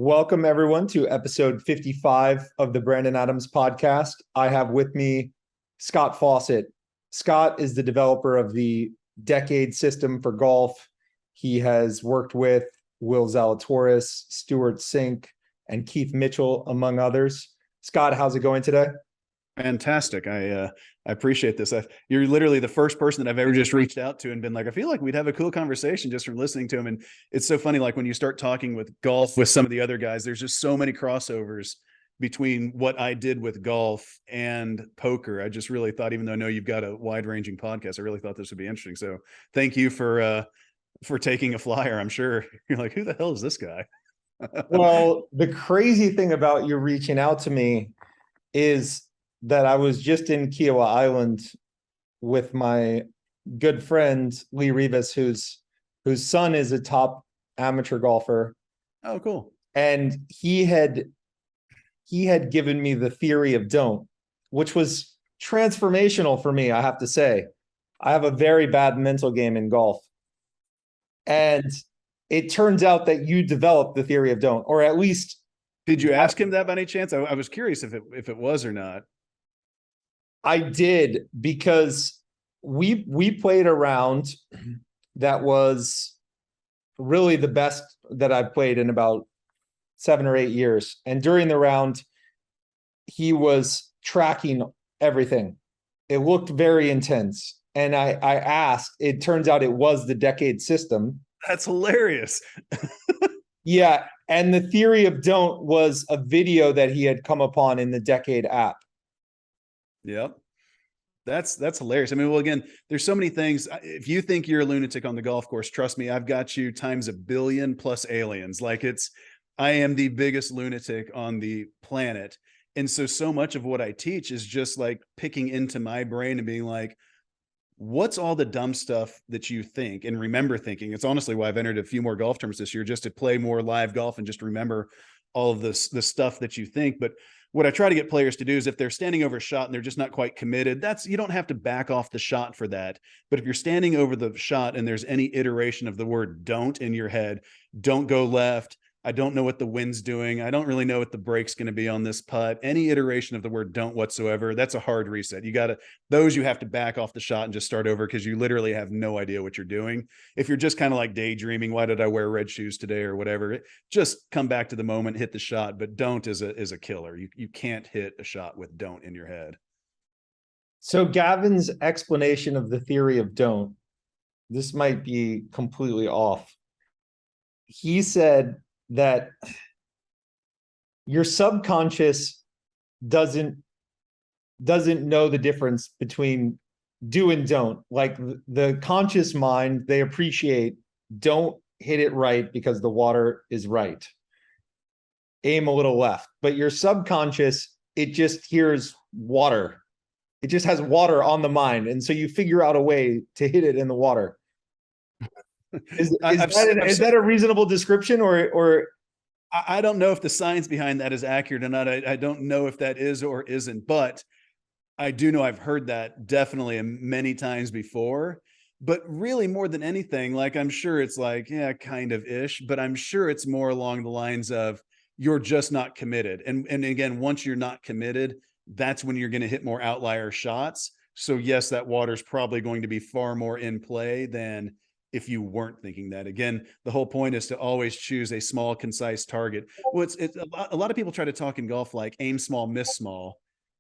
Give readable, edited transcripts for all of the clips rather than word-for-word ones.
Welcome, everyone, to episode 55 of the Brandon Adams podcast. I have with me Scott Fawcett. Scott is the developer of the Decade system for golf. He has worked with Will Zalatoris, Stewart Cink, and Keith Mitchell, among others. Scott, how's it going today? Fantastic. I appreciate this. You're literally the first person that I've ever just reached out to and been like, I feel like we'd have a cool conversation just from listening to him. And it's so funny, like when you start talking with golf with some of the other guys, there's just so many crossovers between what I did with golf and poker. I just really thought, even though I know you've got a wide-ranging podcast, I really thought this would be interesting. So thank you for taking a flyer. I'm sure you're like, who the hell is this guy? Well, the crazy thing about you reaching out to me is that I was just in Kiowa Island with my good friend Lee Rivas, whose son is a top amateur golfer. Oh, cool. And he had given me the theory of don't, which was transformational for me, I have to say. I have a very bad mental game in golf. And it turns out that you developed the theory of don't, or at least. Did you ask him that by any chance? I was curious if it was or not. I did, because we played a round that was really the best that I've played in about 7 or 8 years. And during the round, he was tracking everything. It looked very intense. And I asked, it turns out it was the Decade system. That's hilarious. Yeah. And the theory of don't was a video that he had come upon in the Decade app. Yep. That's hilarious. I mean, well, again, there's so many things. If you think you're a lunatic on the golf course, trust me, I've got you times 1 billion plus aliens. Like I am the biggest lunatic on the planet. And so much of what I teach is just like picking into my brain and being like, what's all the dumb stuff that you think and remember thinking? It's honestly why I've entered a few more golf tournaments this year, just to play more live golf and just remember all of the stuff that you think. But what I try to get players to do is, if they're standing over a shot and they're just not quite committed, you don't have to back off the shot for that. But if you're standing over the shot and there's any iteration of the word don't in your head, don't go left, I don't know what the wind's doing, I don't really know what the break's going to be on this putt, any iteration of the word don't whatsoever, that's a hard reset. You have to back off the shot and just start over, because you literally have no idea what you're doing. If you're just kind of like daydreaming, why did I wear red shoes today or whatever, just come back to the moment, hit the shot. But don't is a killer. You can't hit a shot with don't in your head. So Gavin's explanation of the theory of don't, this might be completely off. He said that your subconscious doesn't know the difference between do and don't. Like the conscious mind, they appreciate don't hit it right because the water is right. Aim a little left. But your subconscious, it just hears water. It just has water on the mind. And so you figure out a way to hit it in the water. Is that a reasonable description, or I don't know if the science behind that is accurate or not. I don't know if that is or isn't, but I do know I've heard that definitely many times before. But really, more than anything, like, I'm sure it's like, yeah, kind of ish, but I'm sure it's more along the lines of you're just not committed. And again, once you're not committed, that's when you're going to hit more outlier shots. So yes, that water's probably going to be far more in play than if you weren't thinking that. Again, the whole point is to always choose a small, concise target. Well, it's a lot of people try to talk in golf like aim small, miss small.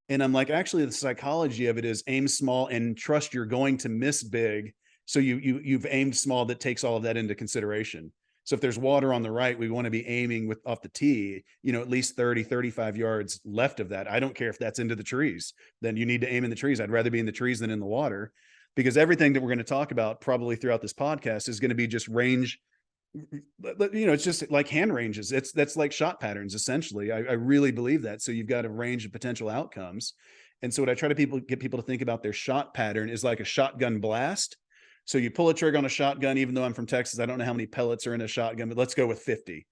And I'm like, actually, the psychology of it is aim small and trust you're going to miss big. So you've aimed small. That takes all of that into consideration. So if there's water on the right, we want to be aiming off the tee, at least 30, 35 yards left of that. I don't care if that's into the trees. Then you need to aim in the trees. I'd rather be in the trees than in the water. Because everything that we're going to talk about probably throughout this podcast is going to be just range. It's just like hand ranges. That's like shot patterns, essentially. I really believe that. So you've got a range of potential outcomes. And so what I try to get people to think about their shot pattern is like a shotgun blast. So you pull a trigger on a shotgun. Even though I'm from Texas, I don't know how many pellets are in a shotgun, but let's go with 50.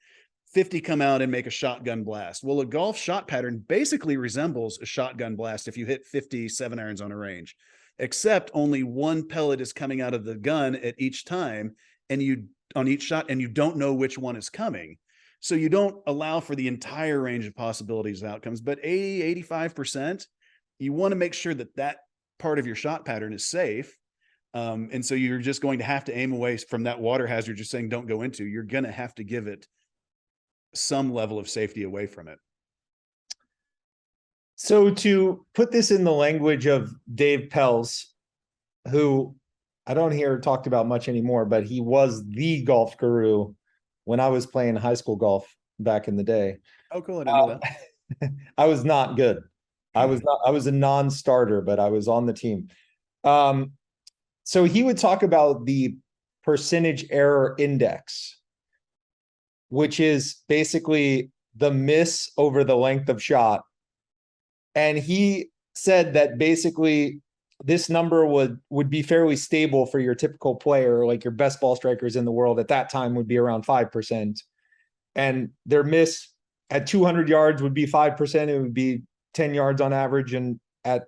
50 come out and make a shotgun blast. Well, a golf shot pattern basically resembles a shotgun blast if you hit 50 7-irons on a range. Except only one pellet is coming out of the gun at each time, and on each shot, and you don't know which one is coming. So you don't allow for the entire range of possibilities of outcomes, but 80, 85%, you want to make sure that that part of your shot pattern is safe. And so you're just going to have to aim away from that water hazard you're saying don't go into. You're going to have to give it some level of safety away from it. So to put this in the language of Dave Pelz, who I don't hear talked about much anymore, but he was the golf guru when I was playing high school golf back in the day. Oh, cool. I didn't know that. I was not good. I was a non-starter, but I was on the team. So he would talk about the percentage error index, which is basically the miss over the length of shot. And he said that basically this number would be fairly stable for your typical player, like your best ball strikers in the world at that time would be around 5%. And their miss at 200 yards would be 5%. It would be 10 yards on average. And at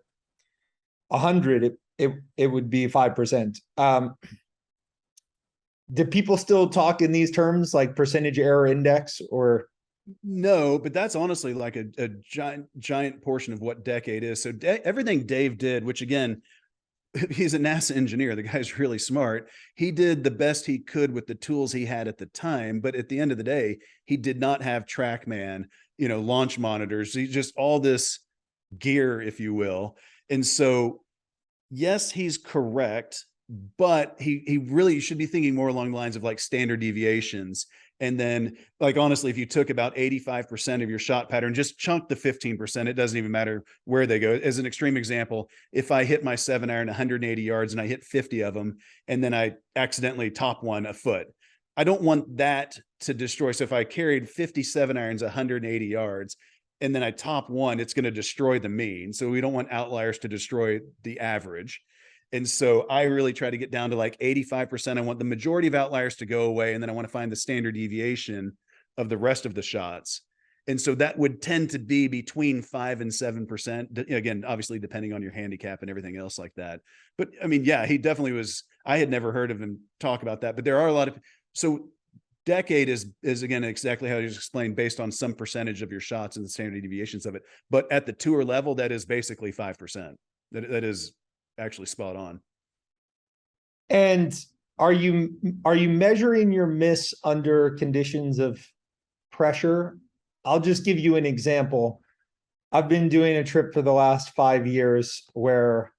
100, it would be 5%. Do people still talk in these terms, like percentage error index, or? No, but that's honestly like a giant portion of what Decade is. So everything Dave did, which again, he's a NASA engineer, the guy's really smart. He did the best he could with the tools he had at the time. But at the end of the day, he did not have TrackMan, launch monitors. He just all this gear, if you will. And so, yes, he's correct, but he really should be thinking more along the lines of like standard deviations. And then, like, honestly, if you took about 85% of your shot pattern, just chunk the 15%, it doesn't even matter where they go. As an extreme example, if I hit my 7-iron 180 yards and I hit 50 of them, and then I accidentally top one a foot, I don't want that to destroy. So if I carried 57 irons 180 yards, and then I top one, it's going to destroy the mean. So we don't want outliers to destroy the average. And so I really try to get down to like 85%. I want the majority of outliers to go away. And then I want to find the standard deviation of the rest of the shots. And so that would tend to be between 5 and 7%. Again, obviously, depending on your handicap and everything else like that. But I mean, yeah, he definitely was. I had never heard of him talk about that, but there are a lot of, so Decade is again, exactly how you just explained, based on some percentage of your shots and the standard deviations of it. But at the tour level, that is basically 5%. That is actually spot on. And are you measuring your miss under conditions of pressure? I'll just give you an example. I've been doing a trip for the last 5 years where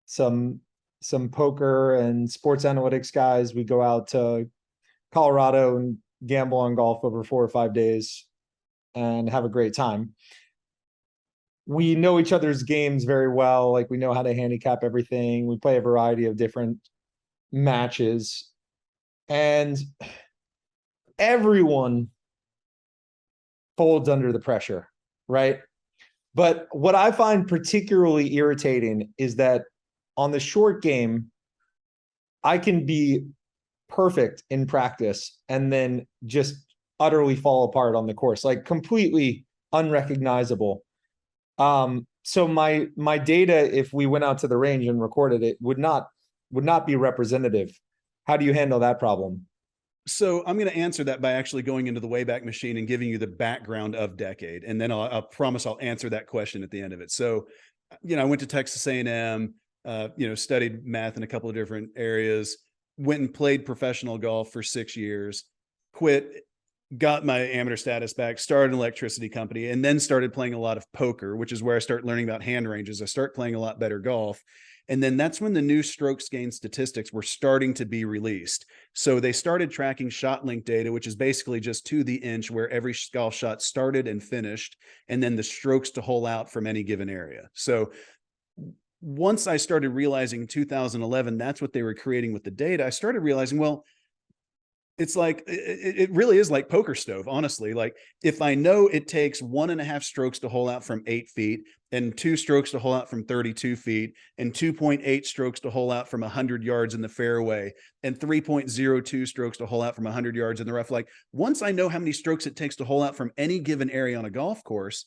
some poker and sports analytics guys, we go out to Colorado and gamble on golf over 4 or 5 days and have a great time. We know each other's games very well. Like, we know how to handicap everything. We play a variety of different matches, and everyone folds under the pressure, right? But what I find particularly irritating is that on the short game, I can be perfect in practice and then just utterly fall apart on the course, like completely unrecognizable. So my data, if we went out to the range and recorded it, would not be representative. How do you handle that problem? So I'm going to answer that by actually going into the Wayback Machine and giving you the background of Decade. And then I'll promise I'll answer that question at the end of it. So, I went to Texas A&M, studied math in a couple of different areas, went and played professional golf for 6 years, quit, got my amateur status back, started an electricity company, and then started playing a lot of poker, which is where I start learning about hand ranges. I start playing a lot better golf. And then that's when the new strokes gained statistics were starting to be released. So they started tracking Shotlink data, which is basically just to the inch where every golf shot started and finished, and then the strokes to hole out from any given area. So once I started realizing 2011, that's what they were creating with the data, I started realizing, well, it's like, it really is like poker stove, honestly. Like, if I know it takes 1.5 strokes to hole out from 8 feet, and 2 strokes to hole out from 32 feet, and 2.8 strokes to hole out from 100 yards in the fairway, and 3.02 strokes to hole out from 100 yards in the rough, like, once I know how many strokes it takes to hole out from any given area on a golf course,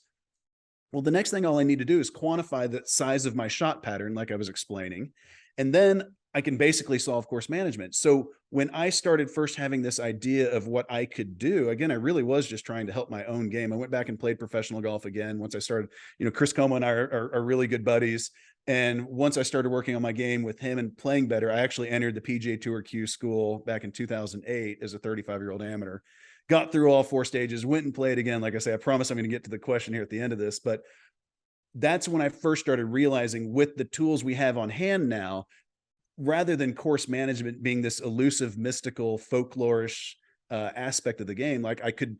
well, the next thing all I need to do is quantify the size of my shot pattern, like I was explaining. And then I can basically solve course management. So when I started first having this idea of what I could do, again, I really was just trying to help my own game. I went back and played professional golf again. Once I started, Chris Como and I are really good buddies. And once I started working on my game with him and playing better, I actually entered the PGA Tour Q school back in 2008 as a 35-year-old amateur, got through all 4 stages, went and played again. Like I say, I promise I'm going to get to the question here at the end of this, but that's when I first started realizing with the tools we have on hand now, rather than course management being this elusive, mystical, folklorish aspect of the game, like I could,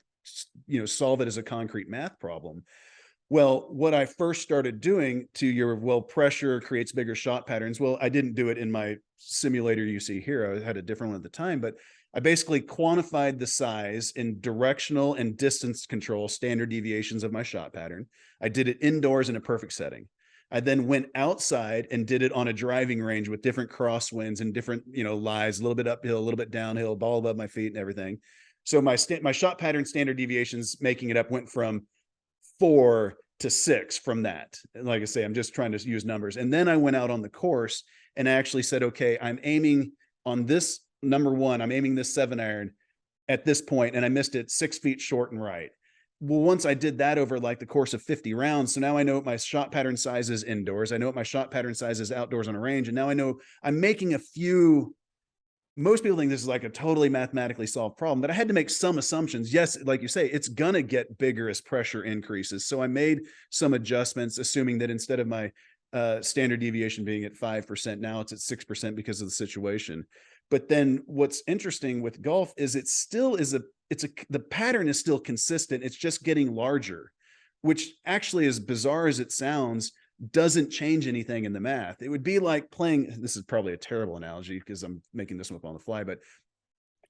solve it as a concrete math problem. Well, what I first started doing to your, pressure creates bigger shot patterns. Well, I didn't do it in my simulator you see here. I had a different one at the time, but I basically quantified the size in directional and distance control standard deviations of my shot pattern. I did it indoors in a perfect setting. I then went outside and did it on a driving range with different crosswinds and different, lies, a little bit uphill, a little bit downhill, ball above my feet and everything. So my shot pattern standard deviations, making it up, went from 4 to 6 from that. Like I say, I'm just trying to use numbers. And then I went out on the course and I actually said, okay, I'm aiming on this number 1, I'm aiming this 7-iron at this point, and I missed it 6 feet short and right. Well, once I did that over like the course of 50 rounds, so now I know what my shot pattern size is indoors. I know what my shot pattern size is outdoors on a range. And now I know I'm making a few, most people think this is like a totally mathematically solved problem, but I had to make some assumptions. Yes, like you say, it's going to get bigger as pressure increases. So I made some adjustments, assuming that instead of my standard deviation being at 5%, now it's at 6% because of the situation. But then what's interesting with golf is it still is the pattern is still consistent. It's just getting larger, which actually, as bizarre as it sounds, doesn't change anything in the math. It would be like playing, this is probably a terrible analogy because I'm making this one up on the fly, but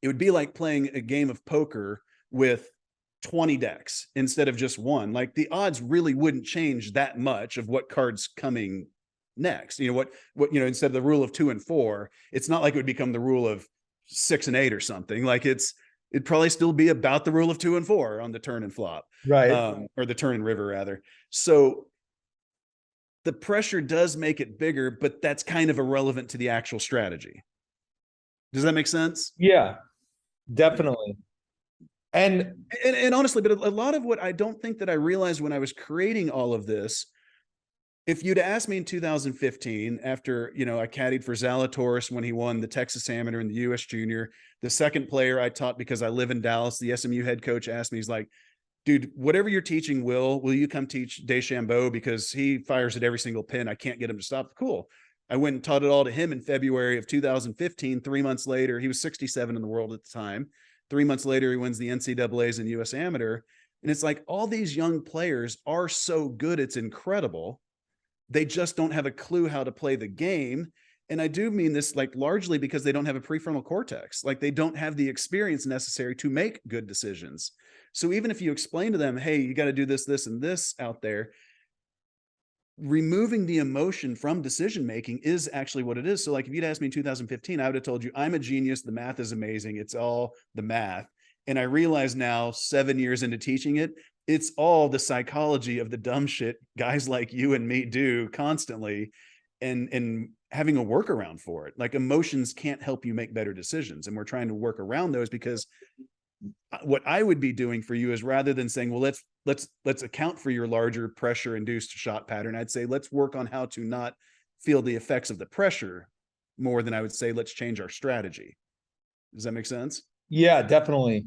it would be like playing a game of poker with 20 decks instead of just one. Like the odds really wouldn't change that much of what cards coming next. Instead of the rule of 2 and 4, it's not like it would become the rule of 6 and 8 or something. Like it'd probably still be about the rule of 2 and 4 on the turn and flop, Right. or the turn and river rather. So the pressure does make it bigger, but that's kind of irrelevant to the actual strategy. Does that make sense? Yeah, definitely. And honestly, but a lot of what I don't think that I realized when I was creating all of this, if you'd asked me in 2015, after, I caddied for Zalatoris when he won the Texas Amateur and the US Junior, the second player I taught because I live in Dallas, the SMU head coach asked me, he's like, dude, whatever you're teaching, will you come teach DeChambeau because he fires at every single pin. I can't get him to stop. Cool. I went and taught it all to him in February of 2015. 3 months later, he was 67 in the world at the time. 3 months later, he wins the NCAAs and US Amateur. And it's like all these young players are so good. It's incredible. They just don't have a clue how to play the game. And I do mean this like largely because they don't have a prefrontal cortex. Like they don't have the experience necessary to make good decisions. So even if you explain to them, hey, you got to do this, this, and this out there, removing the emotion from decision-making is actually what it is. So like if you'd asked me in 2015, I would have told you I'm a genius. The math is amazing. It's all the math. And I realize now 7 years into teaching it, it's all the psychology of the dumb shit guys like you and me do constantly, and having a workaround for it. Like emotions can't help you make better decisions. And we're trying to work around those, because what I would be doing for you is, rather than saying, well, let's account for your larger pressure induced shot pattern, I'd say, let's work on how to not feel the effects of the pressure more than I would say, let's change our strategy. Does that make sense? yeah, definitely.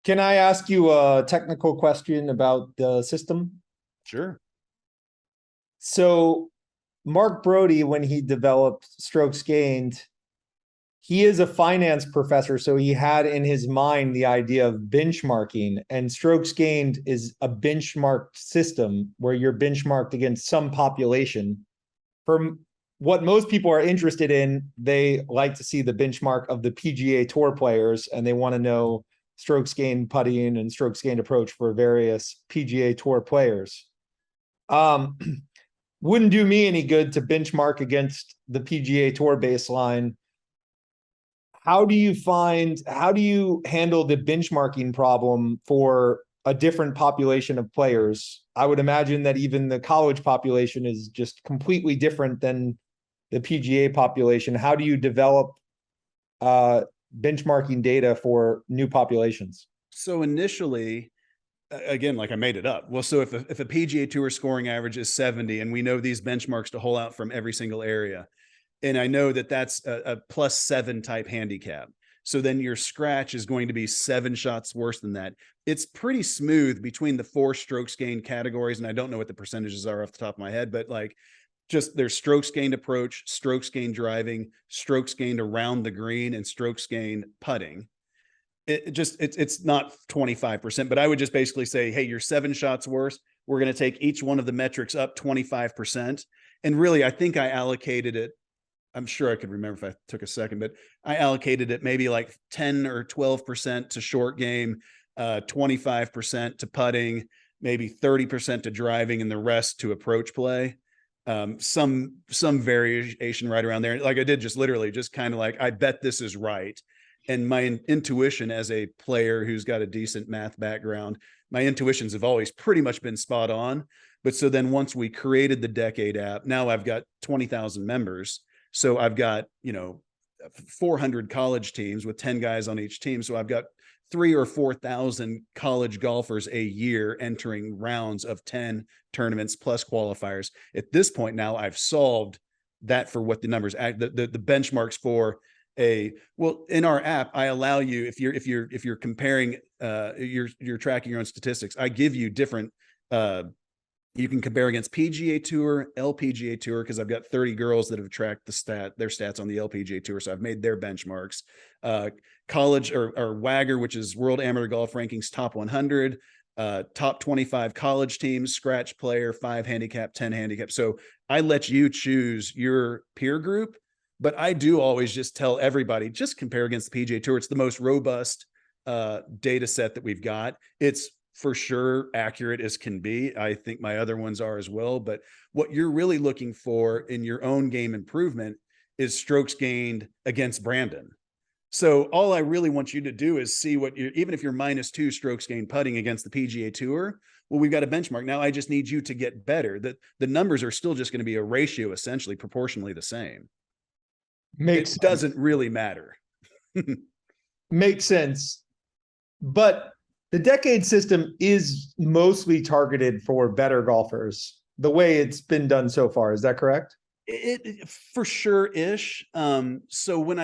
Can I ask you a technical question about the system? Sure. So Mark Broadie, when he developed strokes gained, he is a finance professor, so he had in his mind the idea of benchmarking, and strokes gained is a benchmarked system where you're benchmarked against some population. From what most people are interested in, they like to see the benchmark of the PGA Tour players, and they want to know strokes gained putting and strokes gained approach for various PGA Tour players. Wouldn't do me any good to benchmark against the PGA Tour baseline. How do you handle the benchmarking problem for a different population of players? I would imagine that even the college population is just completely different than the PGA population, how do you develop benchmarking data for new populations? So initially, again, like I made it up. Well, so if a PGA Tour scoring average is 70, and we know these benchmarks to hole out from every single area, and I know that that's a +7 type handicap. So then your scratch is going to be 7 shots worse than that. It's pretty smooth between the 4 strokes gained categories. And I don't know what the percentages are off the top of my head, but like just there's strokes gained approach, strokes gained driving, strokes gained around the green, and strokes gained putting. It's not 25%, but I would just basically say, hey, you're 7 shots worse. We're going to take each one of the metrics up 25%. And really, I think I allocated it. I'm sure I could remember if I took a second, but I allocated it maybe like 10 or 12% to short game, 25% to putting, maybe 30% to driving, and the rest to approach play. Some variation right around there. Like I did just literally just kind of like, I bet this is right. And my intuition as a player who's got a decent math background, my intuitions have always pretty much been spot on. But so then once we created the Decade app, now I've got 20,000 members. So I've got, 400 college teams with 10 guys on each team. So I've got 3,000 or 4,000 college golfers a year entering rounds of 10 tournaments plus qualifiers. At this point now, I've solved that for what the numbers the benchmarks for in our app. I allow you, if you're comparing, you're tracking your own statistics. I give you different, you can compare against PGA Tour, LPGA Tour, because I've got 30 girls that have tracked their stats on the LPGA Tour, so I've made their benchmarks. College or WAGR, which is World Amateur Golf Rankings Top 100, top 25 college teams, scratch player, 5 handicap, 10 handicap. So I let you choose your peer group, but I do always just tell everybody, just compare against the PGA Tour. It's the most robust data set that we've got. It's for sure accurate as can be. I think my other ones are as well. But what you're really looking for in your own game improvement is strokes gained against Brandon. So all I really want you to do is see what you, even if you're -2 strokes gained putting against the PGA Tour, well, we've got a benchmark. Now I just need you to get better. The numbers are still just going to be a ratio, essentially proportionally the same. Makes It doesn't really matter. Makes sense. But the Decade system is mostly targeted for better golfers, the way it's been done so far. Is that correct? It for sure ish. So when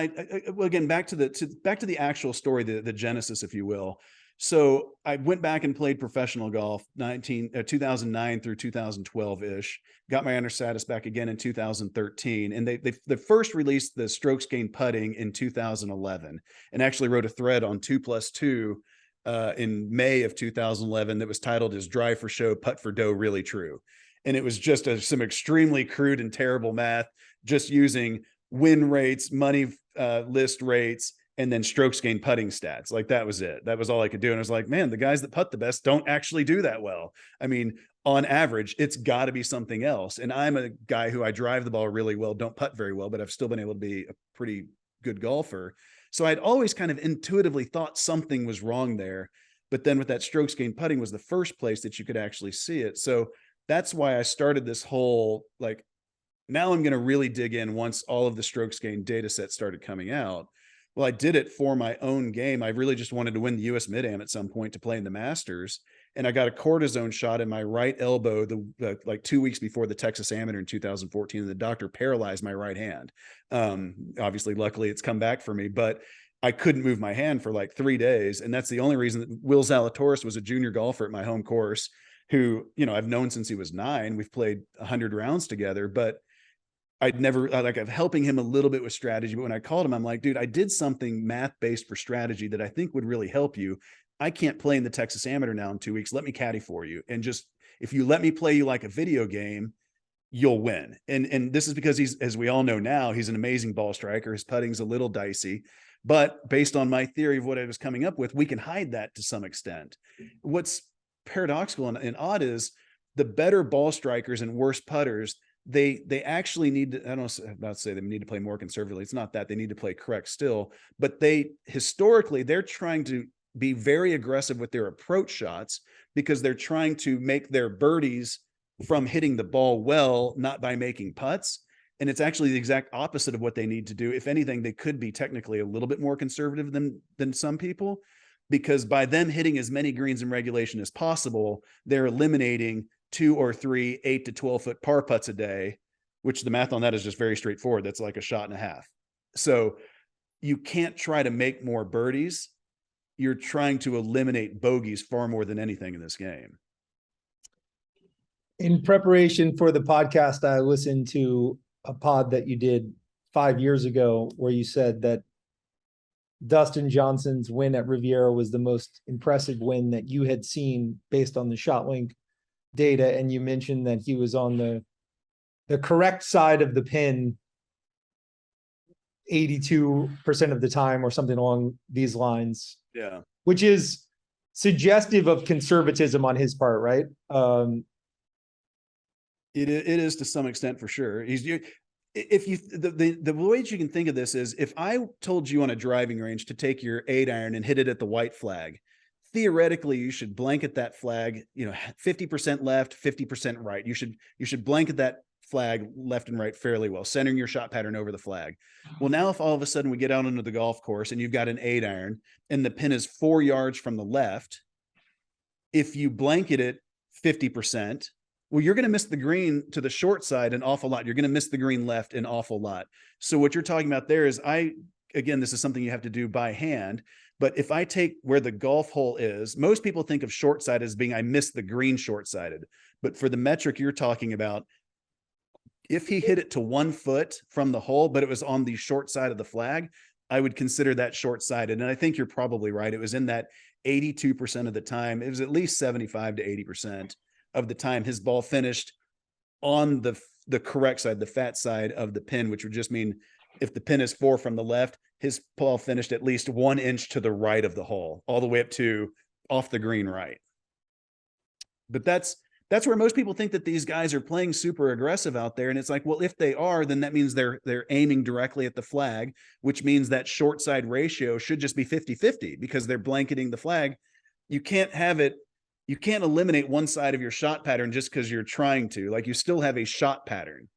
well, again, back to the actual story, the genesis, if you will. So I went back and played professional golf 2009 through 2012 ish. Got my under status back again in 2013, and they first released the strokes gained putting in 2011, and actually wrote a thread on 2+2 in May of 2011 that was titled "Is Drive for Show, Putt for Dough Really True?" And it was just some extremely crude and terrible math, just using win rates, money list rates, and then strokes gained putting stats. Like that was it. That was all I could do. And I was like, man, the guys that putt the best don't actually do that well. I mean, on average, it's got to be something else. And I'm a guy who I drive the ball really well, don't putt very well, but I've still been able to be a pretty good golfer. So I'd always kind of intuitively thought something was wrong there. But then with that strokes gained putting was the first place that you could actually see it. So that's why I started this whole, like, now I'm going to really dig in once all of the strokes gained data sets started coming out. Well, I did it for my own game. I really just wanted to win the US Mid-Am at some point to play in the Masters. And I got a cortisone shot in my right elbow like 2 weeks before the Texas Amateur in 2014. And the doctor paralyzed my right hand. Obviously, luckily it's come back for me, but I couldn't move my hand for like 3 days. And that's the only reason that Will Zalatoris was a junior golfer at my home course who, I've known since he was 9. We've played 100 rounds together, but I'd never I'm helping him a little bit with strategy. But when I called him, I'm like, dude, I did something math-based for strategy that I think would really help you. I can't play in the Texas Amateur now in 2 weeks. Let me caddy for you. And just, if you let me play you like a video game, you'll win. And this is because he's, as we all know now, he's an amazing ball striker. His putting's a little dicey, but based on my theory of what I was coming up with, we can hide that to some extent. What's paradoxical and odd is the better ball strikers and worse putters, they actually need to, I don't know about to say they need to play more conservatively. It's not that they need to play correct still, but historically, they're trying to be very aggressive with their approach shots because they're trying to make their birdies from hitting the ball well, not by making putts. And it's actually the exact opposite of what they need to do. If anything, they could be technically a little bit more conservative than some people, because by them hitting as many greens in regulation as possible, they're eliminating 2 or 3 8 to 12 foot par putts a day, which the math on that is just very straightforward. That's like a shot and a half. So you can't try to make more birdies. You're trying to eliminate bogeys far more than anything in this game. In preparation for the podcast, I listened to a pod that you did 5 years ago where you said that Dustin Johnson's win at Riviera was the most impressive win that you had seen based on the Shotlink data. And you mentioned that he was on the correct side of the pin 82% of the time or something along these lines. Yeah. Which is suggestive of conservatism on his part, right? It is to some extent, for sure. The way that you can think of this is, if I told you on a driving range to take your 8-iron and hit it at the white flag, theoretically you should blanket that flag, 50% left, 50% right. You should blanket that flag left and right fairly well, centering your shot pattern over the flag. Well, now if all of a sudden we get out into the golf course and you've got an 8-iron and the pin is 4 yards from the left, if you blanket it 50%, well, you're going to miss the green to the short side an awful lot. You're going to miss the green left an awful lot. So what you're talking about there is, again, this is something you have to do by hand. But if I take where the golf hole is, most people think of short side as being, I missed the green short sided. But for the metric you're talking about, if he hit it to 1 foot from the hole, but it was on the short side of the flag, I would consider that short sided. And I think you're probably right. It was in that 82% of the time. It was at least 75 to 80% of the time his ball finished on the correct side, the fat side of the pin, which would just mean if the pin is 4 from the left, his ball finished at least 1 inch to the right of the hole, all the way up to off the green right. But that's where most people think that these guys are playing super aggressive out there. And it's like, well, if they are, then that means they're aiming directly at the flag, which means that short side ratio should just be 50-50 because they're blanketing the flag. You can't eliminate one side of your shot pattern just because you're trying to. Like, you still have a shot pattern.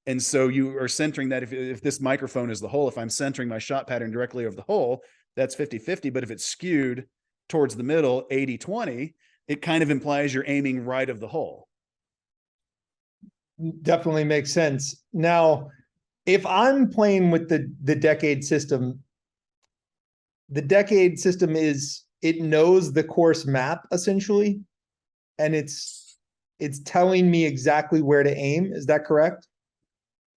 And so you are centering that. If this microphone is the hole, if I'm centering my shot pattern directly over the hole, that's 50-50. But if it's skewed towards the middle, 80-20, it kind of implies you're aiming right of the hole. Definitely makes sense. Now, if I'm playing with the decade system is, it knows the course map essentially, and it's telling me exactly where to aim. Is that correct?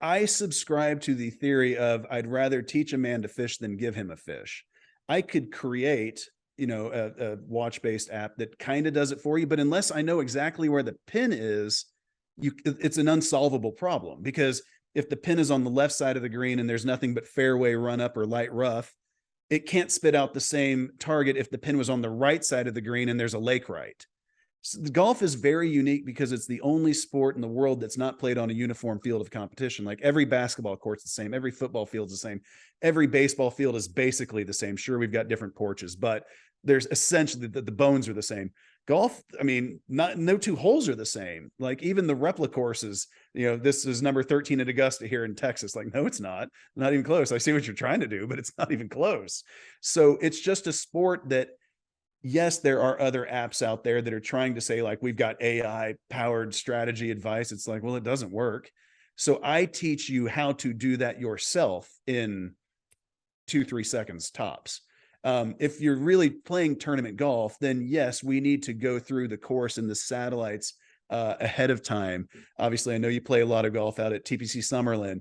I subscribe to the theory of, I'd rather teach a man to fish than give him a fish. I could create, a watch-based app that kind of does it for you, but unless I know exactly where the pin is, it's an unsolvable problem. Because if the pin is on the left side of the green and there's nothing but fairway run up or light rough, it can't spit out the same target if the pin was on the right side of the green and there's a lake right. So the golf is very unique because it's the only sport in the world that's not played on a uniform field of competition. Like, every basketball court's the same, every football field's the same, every baseball field is basically the same. Sure, we've got different porches, but there's essentially the bones are the same. Golf, I mean, no 2 holes are the same. Like, even the replica courses, this is number 13 at Augusta here in Texas. Like, no, it's not even close. I see what you're trying to do, but it's not even close. So it's just a sport that, yes, there are other apps out there that are trying to say, like, we've got AI powered strategy advice. It's like, well, it doesn't work. So I teach you how to do that yourself in 2-3 seconds tops. If you're really playing tournament golf, then yes, we need to go through the course and the satellites ahead of time. Obviously, I know you play a lot of golf out at TPC Summerlin.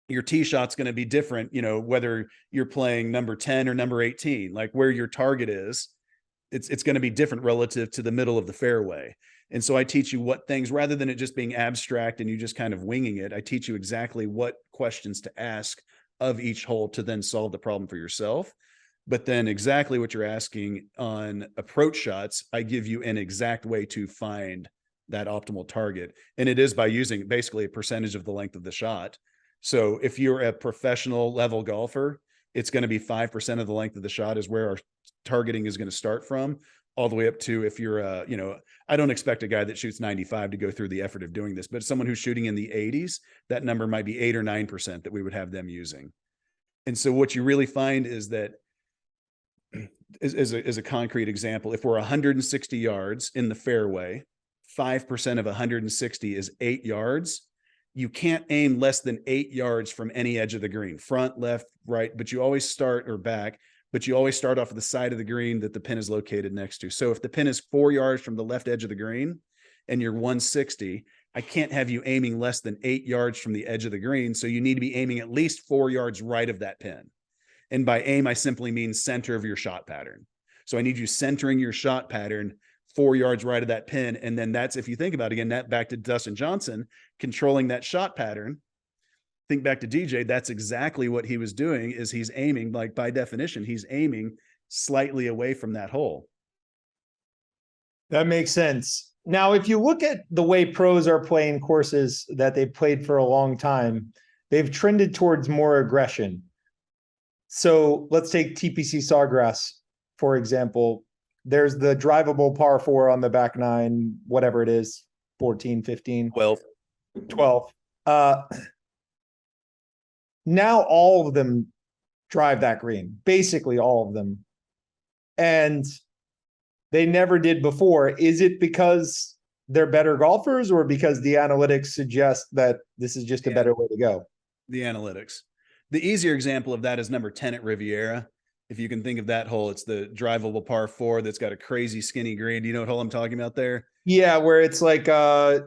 Your tee shot's going to be different, whether you're playing number 10 or number 18, like where your target is. It's going to be different relative to the middle of the fairway. And so I teach you what things, rather than it just being abstract and you just kind of winging it, I teach you exactly what questions to ask of each hole to then solve the problem for yourself. But then exactly what you're asking on approach shots, I give you an exact way to find that optimal target. And it is by using basically a percentage of the length of the shot. So if you're a professional level golfer, it's going to be 5% of the length of the shot is where our targeting is going to start from. all the way up to, if you're I don't expect a guy that shoots 95 to go through the effort of doing this, but someone who's shooting in the 80s, that number might be 8 or 9% that we would have them using. And so what you really find is that, as a concrete example, if we're 160 yards in the fairway, 5% of 160 is 8 yards. You can't aim less than 8 yards from any edge of the green, front, left, right, but you always start, or back, but you always start off the side of the green that the pin is located next to. So if the pin is 4 yards from the left edge of the green and you're 160, I can't have you aiming less than 8 yards from the edge of the green. So you need to be aiming at least 4 yards right of that pin. And by aim, I simply mean center of your shot pattern. So I need you centering your shot pattern 4 yards right of that pin. And then that's, if you think about it, again, that back to Dustin Johnson, controlling that shot pattern. Think back to DJ, that's exactly what he was doing, is he's aiming, like by definition, he's aiming slightly away from that hole. That makes sense. Now, if you look at the way pros are playing courses that they've played for a long time, they've trended towards more aggression. So let's take TPC Sawgrass, for example. There's the drivable par 4 on the back 9, whatever it is, 14, 15, 12. Now all of them drive that green, basically all of them. And they never did before. Is it because they're better golfers, or because the analytics suggest that this is just a better way to go? The analytics. The easier example of that is number 10 at Riviera. If you can think of that hole, it's the drivable par 4 that's got a crazy skinny green. Do you know what hole I'm talking about there? Yeah, where it's like a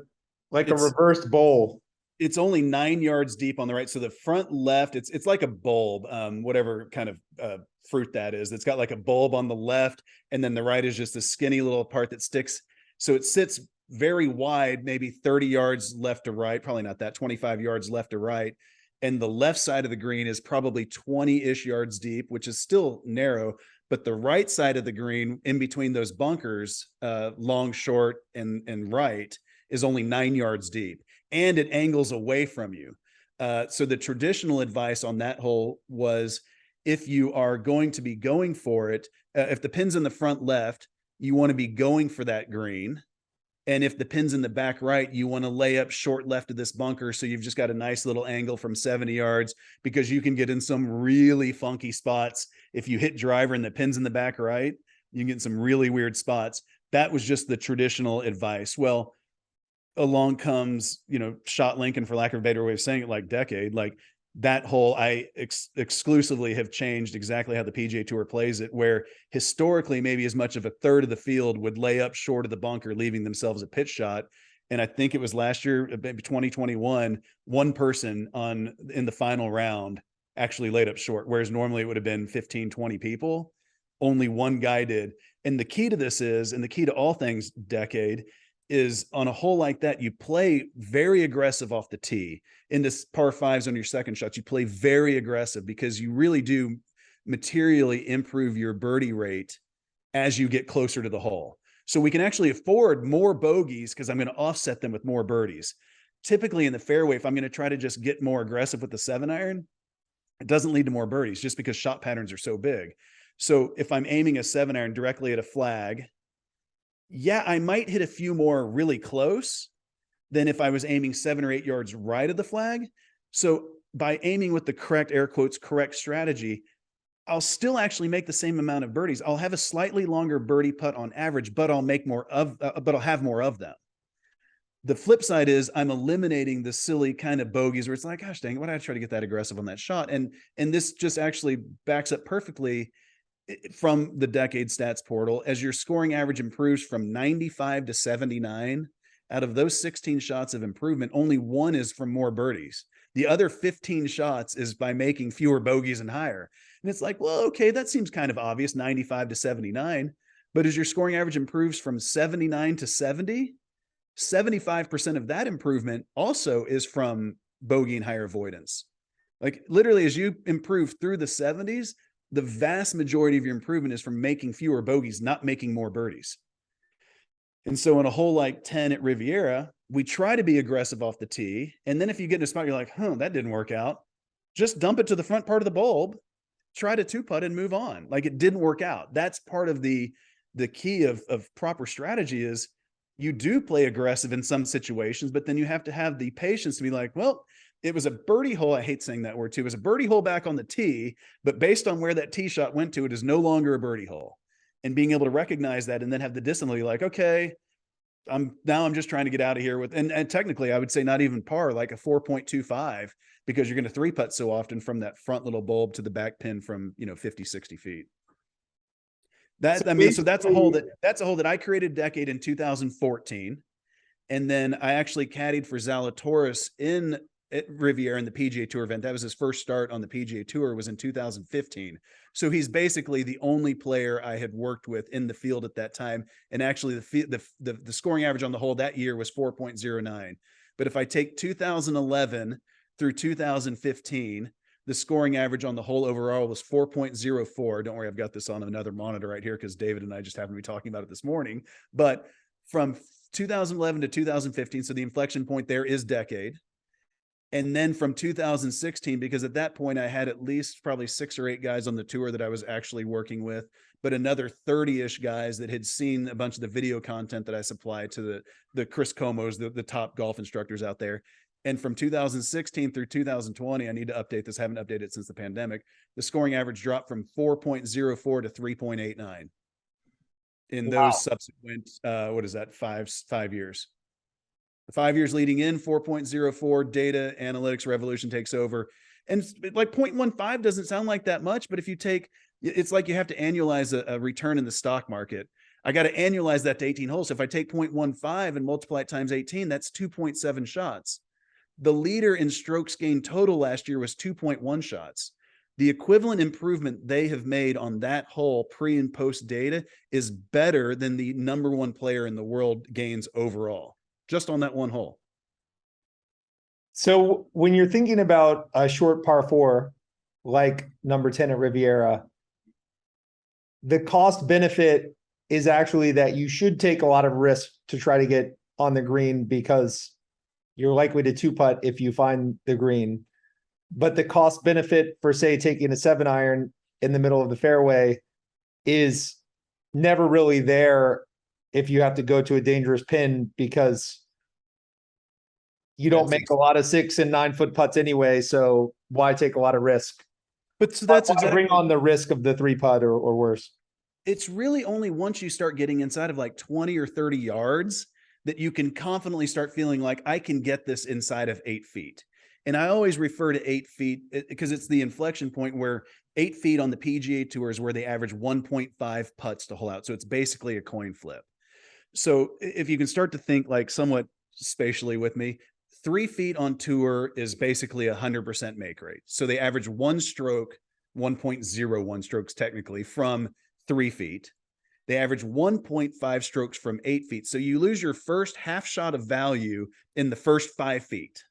reversed bowl. It's only 9 yards deep on the right. So the front left, it's like a bulb, whatever kind of fruit that is. It's got like a bulb on the left, and then the right is just a skinny little part that sticks. So it sits very wide, maybe 30 yards left to right, probably not that, 25 yards left to right. And the left side of the green is probably 20-ish yards deep, which is still narrow. But the right side of the green, in between those bunkers, long, short, and right, is only 9 yards deep. And it angles away from you. So the traditional advice on that hole was, if you are going to be going for it, if the pin's in the front left, you want to be going for that green. And if the pin's in the back right, you want to lay up short left of this bunker. So you've just got a nice little angle from 70 yards, because you can get in some really funky spots. If you hit driver and the pin's in the back right, you can get in some really weird spots. That was just the traditional advice. Well, along comes, Shotlink, and for lack of a better way of saying it, like Decade, like that hole, I exclusively have changed exactly how the PGA Tour plays it, where historically maybe as much of a third of the field would lay up short of the bunker, leaving themselves a pitch shot. And I think it was last year, maybe 2021, one person in the final round actually laid up short, whereas normally it would have been 15, 20 people. Only one guy did. And the key to this is, and the key to all things Decade, is on a hole like that, you play very aggressive off the tee. In this par 5s on your second shots, you play very aggressive, because you really do materially improve your birdie rate as you get closer to the hole. So we can actually afford more bogeys, because I'm going to offset them with more birdies. Typically in the fairway, if I'm going to try to just get more aggressive with the 7-iron, it doesn't lead to more birdies, just because shot patterns are so big. So if I'm aiming a 7-iron directly at a flag, yeah, I might hit a few more really close than if I was aiming 7 or 8 yards right of the flag. So by aiming with the correct, air quotes, correct strategy, I'll still actually make the same amount of birdies. I'll have a slightly longer birdie putt on average, but I'll have more of them. The flip side is I'm eliminating the silly kind of bogeys where it's like, gosh dang it, why did I try to get that aggressive on that shot? And this just actually backs up perfectly from the Decade Stats portal. As your scoring average improves from 95 to 79, out of those 16 shots of improvement, only one is from more birdies. The other 15 shots is by making fewer bogeys and higher. And it's like, well, okay, that seems kind of obvious, 95 to 79. But as your scoring average improves from 79 to 70, 75% of that improvement also is from bogey and higher avoidance. Like literally, as you improve through the 70s, the vast majority of your improvement is from making fewer bogeys, not making more birdies. And so in a hole like 10 at Riviera, we try to be aggressive off the tee. And then if you get in a spot, you're like, that didn't work out. Just dump it to the front part of the bulb, try to 2-putt and move on. Like it didn't work out. That's part of the the key of proper strategy is you do play aggressive in some situations, but then you have to have the patience to be like, well, it was a birdie hole. I hate saying that word too. It was a birdie hole back on the tee, but based on where that tee shot went to, it is no longer a birdie hole. And being able to recognize that and then have the discipline to be like, okay, I'm just trying to get out of here with, and technically I would say not even par, like a 4.25, because you're going to three putt so often from that front little bulb to the back pin from, 50, 60 feet. So that's a hole that I created decade in 2014. And then I actually caddied for Zalatoris at Riviera in the PGA Tour event. That was his first start on the PGA Tour, was in 2015. So he's basically the only player I had worked with in the field at that time. And actually the scoring average on the hole that year was 4.09. But if I take 2011 through 2015, the scoring average on the whole overall was 4.04. Don't worry, I've got this on another monitor right here because David and I just happened to be talking about it this morning. But from 2011 to 2015, so the inflection point there is decade. And then from 2016, because at that point I had at least probably 6 or 8 guys on the tour that I was actually working with, but another 30-ish guys that had seen a bunch of the video content that I supplied to the Chris Comos, the top golf instructors out there. And from 2016 through 2020, I need to update this. I haven't updated it since the pandemic. The scoring average dropped from 4.04 to 3.89 in those subsequent, 5 years. The 5 years leading in, 4.04, data analytics revolution takes over. And like 0.15 doesn't sound like that much, but if you take, it's like you have to annualize a return in the stock market. I got to annualize that to 18 holes. So if I take 0.15 and multiply it times 18, that's 2.7 shots. The leader in strokes gained total last year was 2.1 shots. The equivalent improvement they have made on that hole pre and post data is better than the number one player in the world gains overall, just on that one hole. So when you're thinking about a short par 4, like number 10 at Riviera, the cost benefit is actually that you should take a lot of risk to try to get on the green because you're likely to two putt if you find the green. But the cost benefit for, say, taking a 7-iron in the middle of the fairway is never really there if you have to go to a dangerous pin, because you don't make a lot of 6 and 9 foot putts anyway. So why take a lot of risk? But so that's exactly, bring on the risk of the 3 putt or worse. It's really only once you start getting inside of like 20 or 30 yards that you can confidently start feeling like I can get this inside of 8 feet. And I always refer to 8 feet because it's the inflection point where 8 feet on the PGA Tour is where they average 1.5 putts to hole out. So it's basically a coin flip. So if you can start to think like somewhat spatially with me, 3 feet on tour is basically 100% make rate. So they average 1 stroke, 1.01 strokes technically from 3 feet. They average 1.5 strokes from 8 feet. So you lose your first half shot of value in the first 5 feet.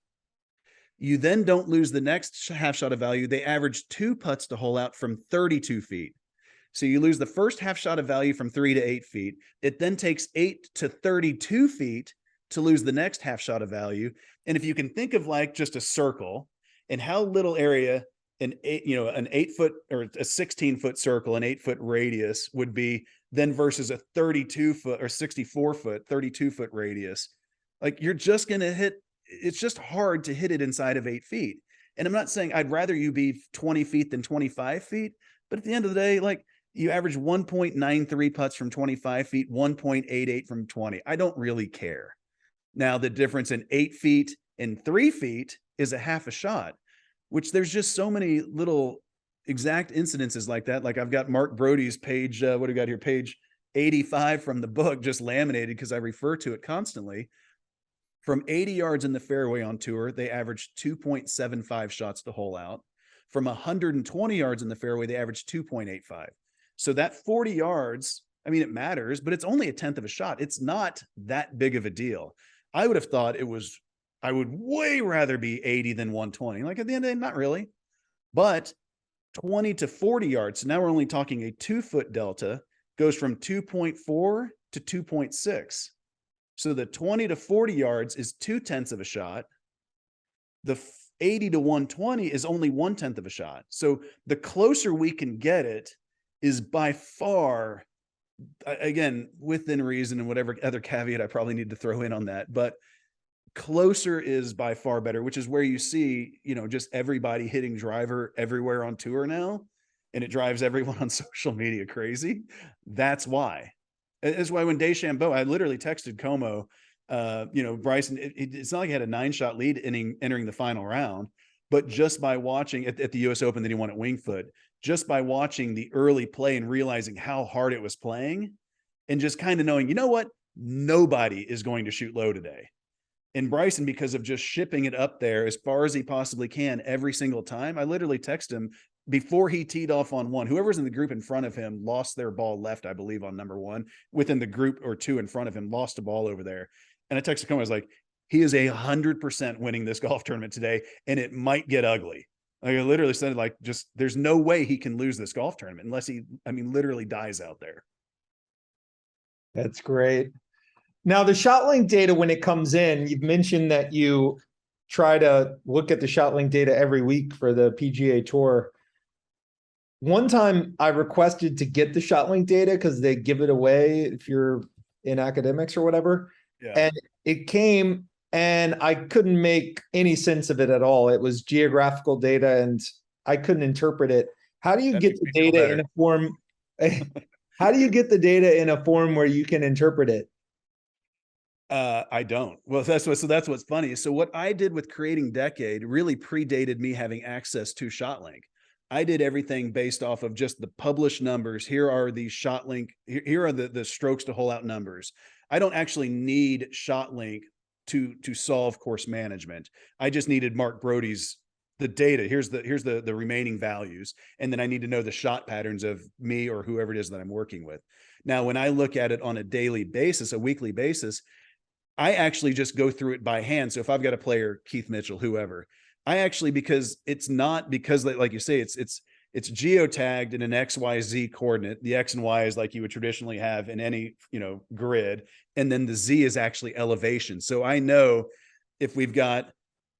You then don't lose the next half shot of value. They average 2 putts to hole out from 32 feet. So you lose the first half shot of value from 3 to 8 feet. It then takes 8 to 32 feet to lose the next half shot of value. And if you can think of like just a circle and how little area an 8 foot or a 16 foot circle, an 8 foot radius would be then versus a 32 foot or 64 foot, 32 foot radius, like you're just going to hit. It's just hard to hit it inside of 8 feet. And I'm not saying I'd rather you be 20 feet than 25 feet, but at the end of the day, like you average 1.93 putts from 25 feet, 1.88 from 20. I don't really care. Now, the difference in 8 feet and 3 feet is a half a shot, which there's just so many little exact incidences like that. Like I've got Mark Broadie's page, what do we got here? Page 85 from the book, just laminated because I refer to it constantly. From 80 yards in the fairway on tour, they averaged 2.75 shots to hole out. From 120 yards in the fairway, they averaged 2.85. So that 40 yards, I mean, it matters, but it's only a tenth of a shot. It's not that big of a deal. I would have thought I would way rather be 80 than 120. Like at the end of the day, not really. But 20 to 40 yards, so now we're only talking a 2 foot delta, goes from 2.4 to 2.6. So the 20 to 40 yards is 0.2 of a shot. The 80 to 120 is only 1/10 of a shot. So the closer we can get it is by far again, within reason and whatever other caveat I probably need to throw in on that, but closer is by far better, which is where you see, just everybody hitting driver everywhere on tour now. And it drives everyone on social media crazy. That's why. That's why when DeChambeau, I literally texted Como, Bryson, it's not like he had a 9-shot lead entering the final round, but just by watching at the US Open that he won at Winged Foot, just by watching the early play and realizing how hard it was playing, and just kind of knowing, what, nobody is going to shoot low today. And Bryson, because of just shipping it up there as far as he possibly can every single time, I literally text him before he teed off on one. Whoever's in the group in front of him lost their ball left, I believe, on number one. Within the group or two in front of him, lost a ball over there. And I texted him, I was like, he is 100% winning this golf tournament today, and it might get ugly. Like, I literally said, like, just there's no way he can lose this golf tournament unless he, literally dies out there. That's great. Now, the Shotlink data, when it comes in, you've mentioned that you try to look at the Shotlink data every week for the PGA Tour. One time I requested to get the Shotlink data because they give it away if you're in academics or whatever. Yeah. And it came and I couldn't make any sense of it at all. It was geographical data and I couldn't interpret it. How do you get the data in a form? How do you get the data in a form where you can interpret it? I don't. Well, that's what's funny. So what I did with creating Decade really predated me having access to Shotlink. I did everything based off of just the published numbers. Here are the Shotlink. Here are the strokes to hole out numbers. I don't actually need Shotlink to solve course management. I just needed Mark Broadie's the data. Here's the remaining values, and then I need to know the shot patterns of me or whoever it is that I'm working with. Now, when I look at it on a daily basis, a weekly basis, I actually just go through it by hand. So if I've got a player, Keith Mitchell, whoever, I actually, because like you say, it's geotagged in an XYZ coordinate. The X and Y is like you would traditionally have in any, grid. And then the Z is actually elevation. So I know if we've got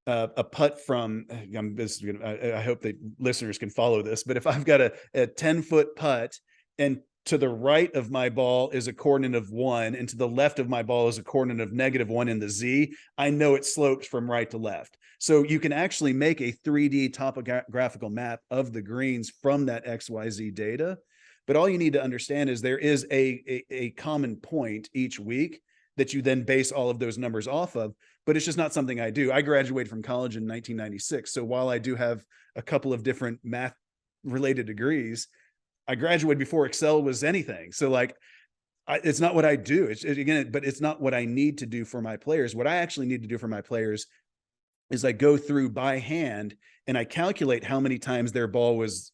a putt from, I hope that listeners can follow this, but if I've got a 10-foot putt and to the right of my ball is a coordinate of 1, and to the left of my ball is a coordinate of -1 in the Z, I know it slopes from right to left. So you can actually make a 3D topographical map of the greens from that XYZ data. But all you need to understand is there is a common point each week that you then base all of those numbers off of. But it's just not something I do. I graduated from college in 1996. So while I do have a couple of different math related degrees, I graduated before Excel was anything. So like, it's not what I do. But it's not what I need to do for my players. What I actually need to do for my players is I go through by hand and I calculate how many times their ball was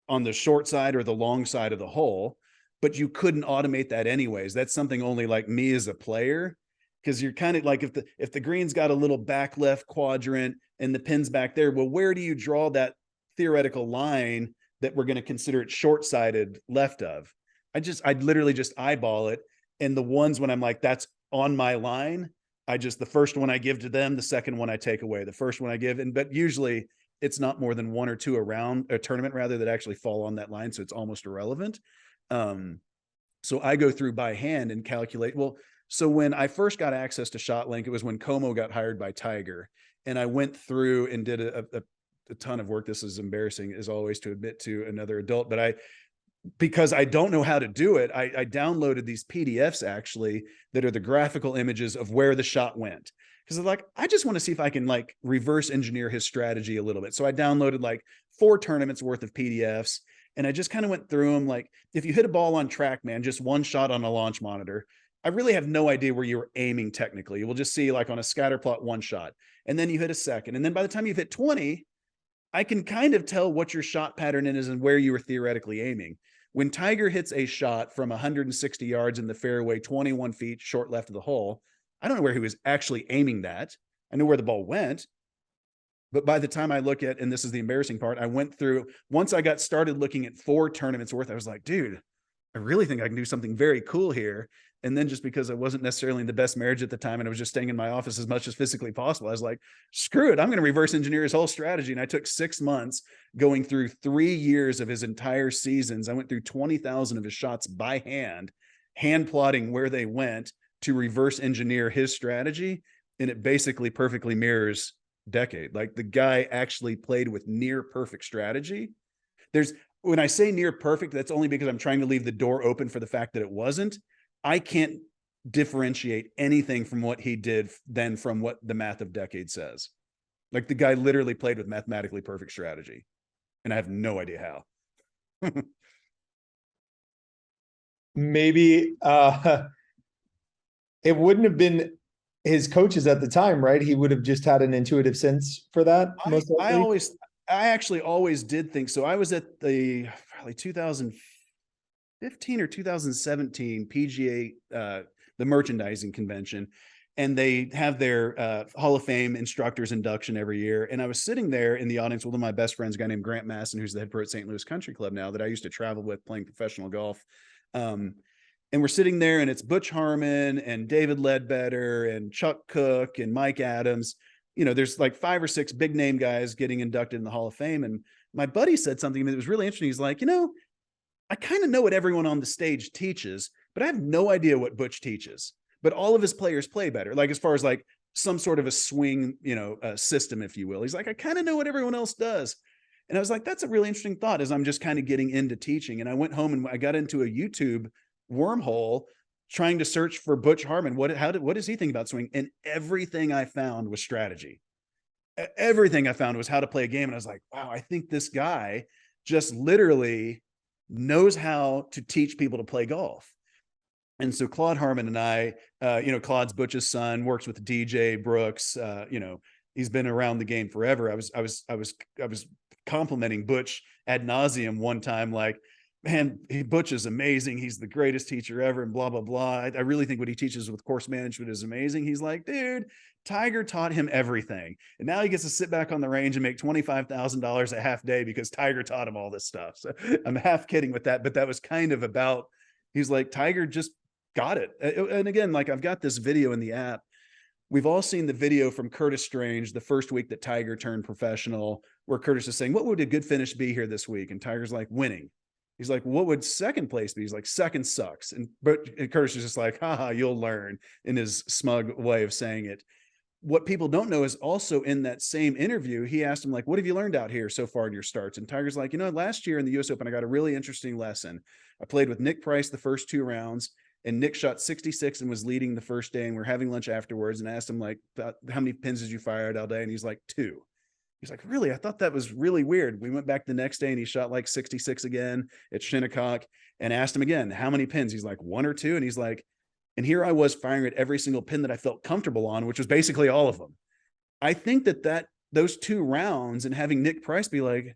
on the short side or the long side of the hole. But you couldn't automate that anyways. That's something only like me as a player, because you're kind of like, if the green's got a little back left quadrant and the pin's back there, well, where do you draw that theoretical line that we're going to consider it short-sided left of? I'd literally just eyeball it. And the ones when I'm like, that's on my line, the first one I give to them, the second one I take away, the first one I give. But usually it's not more than 1 or 2 around a tournament rather that actually fall on that line. So it's almost irrelevant. So I go through by hand and calculate. Well, so when I first got access to Shotlink, it was when Como got hired by Tiger. And I went through and did a ton of work. This is embarrassing as always to admit to another adult, but because I don't know how to do it, I downloaded these PDFs actually that are the graphical images of where the shot went. Because I'm like, I just want to see if I can like reverse engineer his strategy a little bit. So I downloaded like 4 tournaments worth of PDFs. And I just kind of went through them. Like, if you hit a ball on TrackMan, just one shot on a launch monitor, I really have no idea where you were aiming technically. You will just see like on a scatter plot, 1 shot, and then you hit a second. And then by the time you've hit 20, I can kind of tell what your shot pattern is and where you were theoretically aiming. When Tiger hits a shot from 160 yards in the fairway, 21 feet short left of the hole, I don't know where he was actually aiming that. I know where the ball went. But by the time I look at, and this is the embarrassing part, I went through, once I got started looking at 4 tournaments worth, I was like, dude, I really think I can do something very cool here. And then just because I wasn't necessarily in the best marriage at the time and I was just staying in my office as much as physically possible, I was like, screw it, I'm going to reverse engineer his whole strategy. And I took 6 months going through 3 years of his entire seasons. I went through 20,000 of his shots by hand plotting where they went to reverse engineer his strategy. And it basically perfectly mirrors decade. Like the guy actually played with near perfect strategy. When I say near perfect, that's only because I'm trying to leave the door open for the fact that it wasn't. I can't differentiate anything from what he did than from what the math of decade says. Like the guy literally played with mathematically perfect strategy. And I have no idea how. Maybe it wouldn't have been his coaches at the time, right? He would have just had an intuitive sense for that, most likely. I actually always did think so. I was at the probably 2015 or 2017 PGA, the merchandising convention, and they have their Hall of Fame instructors induction every year. And I was sitting there in the audience with one of my best friends, a guy named Grant Masson, who's the head pro at St. Louis Country Club now, that I used to travel with playing professional golf. And we're sitting there and it's Butch Harmon and David Ledbetter and Chuck Cook and Mike Adams. You know, there's like 5 or 6 big name guys getting inducted in the Hall of Fame. And my buddy said something that was really interesting. He's like, you know, I kind of know what everyone on the stage teaches, but I have no idea what Butch teaches. But all of his players play better, like as far as like some sort of a swing, you know, system, if you will. He's like, I kind of know what everyone else does. And I was like, that's a really interesting thought as I'm just kind of getting into teaching. And I went home and I got into a YouTube wormhole trying to search for Butch Harmon. What does he think about swing? And everything I found was strategy. Everything I found was how to play a game. And I was like, wow, I think this guy just literally knows how to teach people to play golf. And so Claude Harmon and I, you know, Claude's Butch's son, works with DJ Brooks. You know, he's been around the game forever. I was complimenting Butch ad nauseum one time, like, man, Butch is amazing. He's the greatest teacher ever and blah, blah, blah. I really think what he teaches with course management is amazing. He's like, dude, Tiger taught him everything. And now he gets to sit back on the range and make $25,000 a half day because Tiger taught him all this stuff. So I'm half kidding with that, but that was kind of about, he's like, Tiger just got it. And again, like I've got this video in the app. We've all seen the video from Curtis Strange, the first week that Tiger turned professional, where Curtis is saying, what would a good finish be here this week? And Tiger's like, winning. He's like, what would second place be? He's like, second sucks. And Curtis is just like, haha, you'll learn, in his smug way of saying it. What people don't know is also in that same interview, he asked him, like, what have you learned out here so far in your starts? And Tiger's like, you know, last year in the US Open, I got a really interesting lesson. I played with Nick Price the first 2 rounds, and Nick shot 66 and was leading the first day. And we're having lunch afterwards, and I asked him, like, how many pins did you fire out all day? And he's like, 2. He's like, really? I thought that was really weird. We went back the next day and he shot like 66 again at Shinnecock, and asked him again, how many pins? He's like, 1 or 2. And he's like, and here I was firing at every single pin that I felt comfortable on, which was basically all of them. I think that those 2 rounds and having Nick Price be like,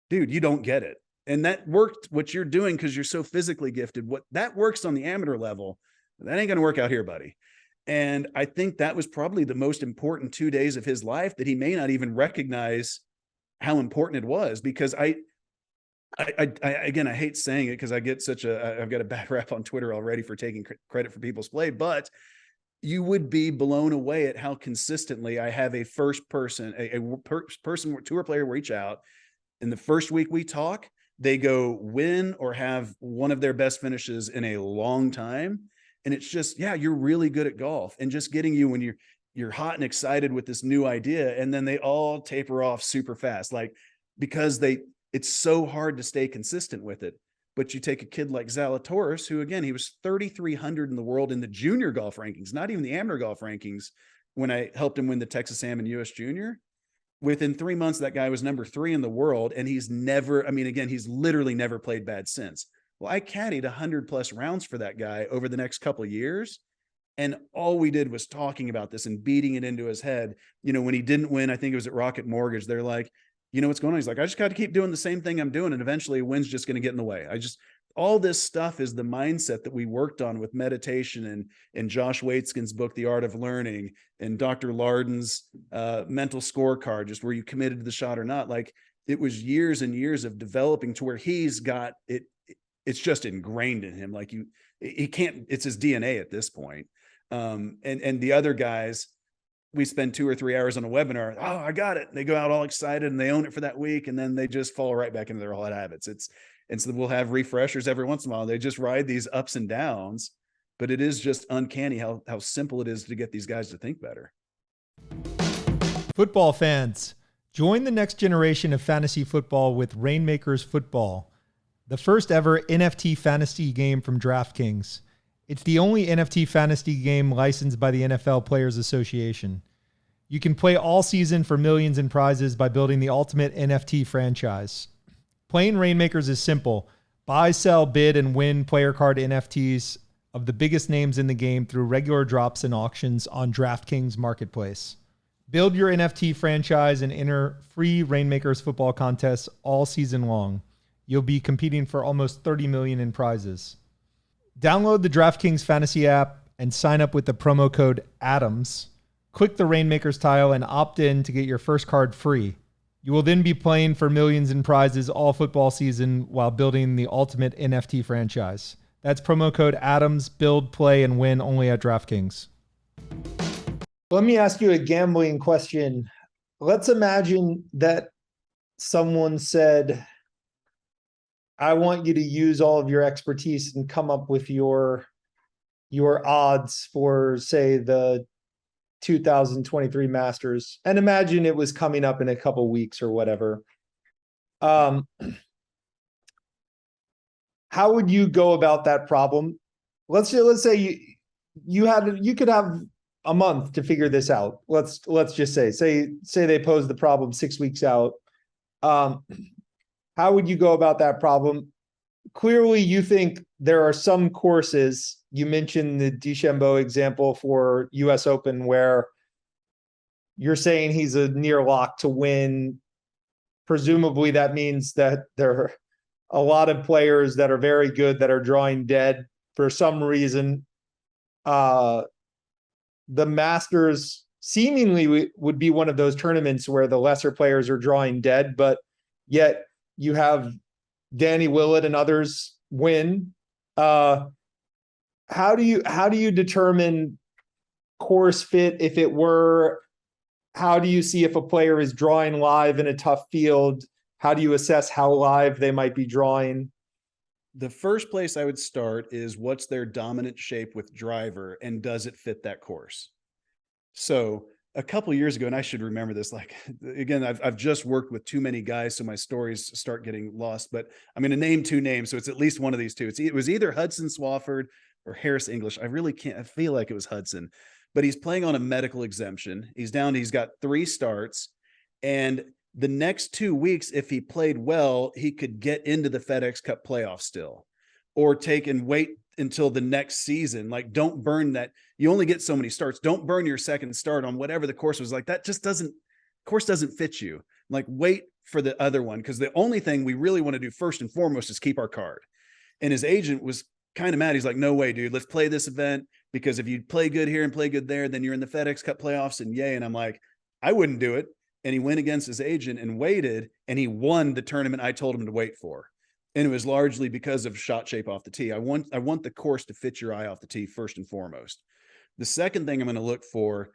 dude, you don't get it. And that worked what you're doing because you're so physically gifted. What that works on the amateur level, that ain't going to work out here, buddy. And I think that was probably the most important 2 days of his life that he may not even recognize how important it was. Because I again, I hate saying it because I get I've got a bad rap on Twitter already for taking credit for people's play, but you would be blown away at how consistently I have a person tour player reach out. In the first week we talk, they go win or have one of their best finishes in a long time. And it's just, yeah, you're really good at golf, and just getting you when you're hot and excited with this new idea. And then they all taper off super fast, like, because it's so hard to stay consistent with it. But you take a kid like Zalatoris, who, again, he was 3,300 in the world in the junior golf rankings, not even the amateur golf rankings, when I helped him win the Texas Am and US Junior. Within 3 months, that guy was number 3 in the world. And he's never, I mean, again, he's literally never played bad since. Well, I caddied 100+ rounds for that guy over the next couple of years. And all we did was talking about this and beating it into his head. You know, when he didn't win, I think it was at Rocket Mortgage, they're like, you know what's going on? He's like, I just got to keep doing the same thing I'm doing, and eventually a win's just going to get in the way. All this stuff is the mindset that we worked on with meditation and Josh Waitzkin's book, The Art of Learning, and Dr. Larden's mental scorecard, just where you committed to the shot or not. Like, it was years and years of developing to where he's got it. it's just ingrained in him. Like he can't, it's his DNA at this point. And the other guys, we spend 2 or 3 hours on a webinar. Oh, I got it. They go out all excited and they own it for that week. And then they just fall right back into their old habits. And so we'll have refreshers every once in a while. They just ride these ups and downs, but it is just uncanny how simple it is to get these guys to think better. Football fans, join the next generation of fantasy football with Rainmakers Football, the first ever NFT fantasy game from DraftKings. It's the only NFT fantasy game licensed by the NFL Players Association. You can play all season for millions in prizes by building the ultimate NFT franchise. Playing Rainmakers is simple. Buy, sell, bid, and win player card NFTs of the biggest names in the game through regular drops and auctions on DraftKings Marketplace. Build your NFT franchise and enter free Rainmakers football contests all season long. You'll be competing for almost $30 million in prizes. Download the DraftKings Fantasy app and sign up with the promo code ADAMS. Click the Rainmakers tile and opt in to get your first card free. You will then be playing for millions in prizes all football season while building the ultimate NFT franchise. That's promo code ADAMS. Build, play, and win only at DraftKings. Let me ask you a gambling question. Let's imagine that someone said, I want you to use all of your expertise and come up with your odds for, say, the 2023 Masters. And imagine it was coming up in a couple weeks or whatever. How would you go about that problem? Let's say you could have a month to figure this out. Let's just say they pose the problem 6 weeks out. How would you go about that problem? Clearly, you think there are some courses. You mentioned the DeChambeau example for US Open where you're saying he's a near lock to win. Presumably, that means that there are a lot of players that are very good that are drawing dead for some reason. The Masters seemingly would be one of those tournaments where the lesser players are drawing dead, but yet you have Danny Willett and others win. How do you determine course fit? If it were, how do you see if a player is drawing live in a tough field? How do you assess how live they might be drawing? The first place I would start is what's their dominant shape with driver and does it fit that course? So a couple of years ago, and I should remember this, like, again, I've just worked with too many guys, so my stories start getting lost, but I'm going to name 2 names. So it's at least one of these 2. It was either Hudson Swafford or Harris English. I really can't, I feel like it was Hudson, but he's playing on a medical exemption. He's got 3 starts, and the next 2 weeks, if he played well, he could get into the FedEx Cup playoff still, or take and wait until the next season. Like, don't burn that. You only get so many starts. Don't burn your second start on whatever the course was. Like, that just course doesn't fit you. Like, wait for the other one. Cause the only thing we really want to do first and foremost is keep our card. And his agent was kind of mad. He's like, no way, dude, let's play this event, because if you play good here and play good there, then you're in the FedEx Cup playoffs and yay. And I'm like, I wouldn't do it. And he went against his agent and waited, and he won the tournament I told him to wait for. And it was largely because of shot shape off the tee. I want the course to fit your eye off the tee first and foremost. The second thing I'm going to look for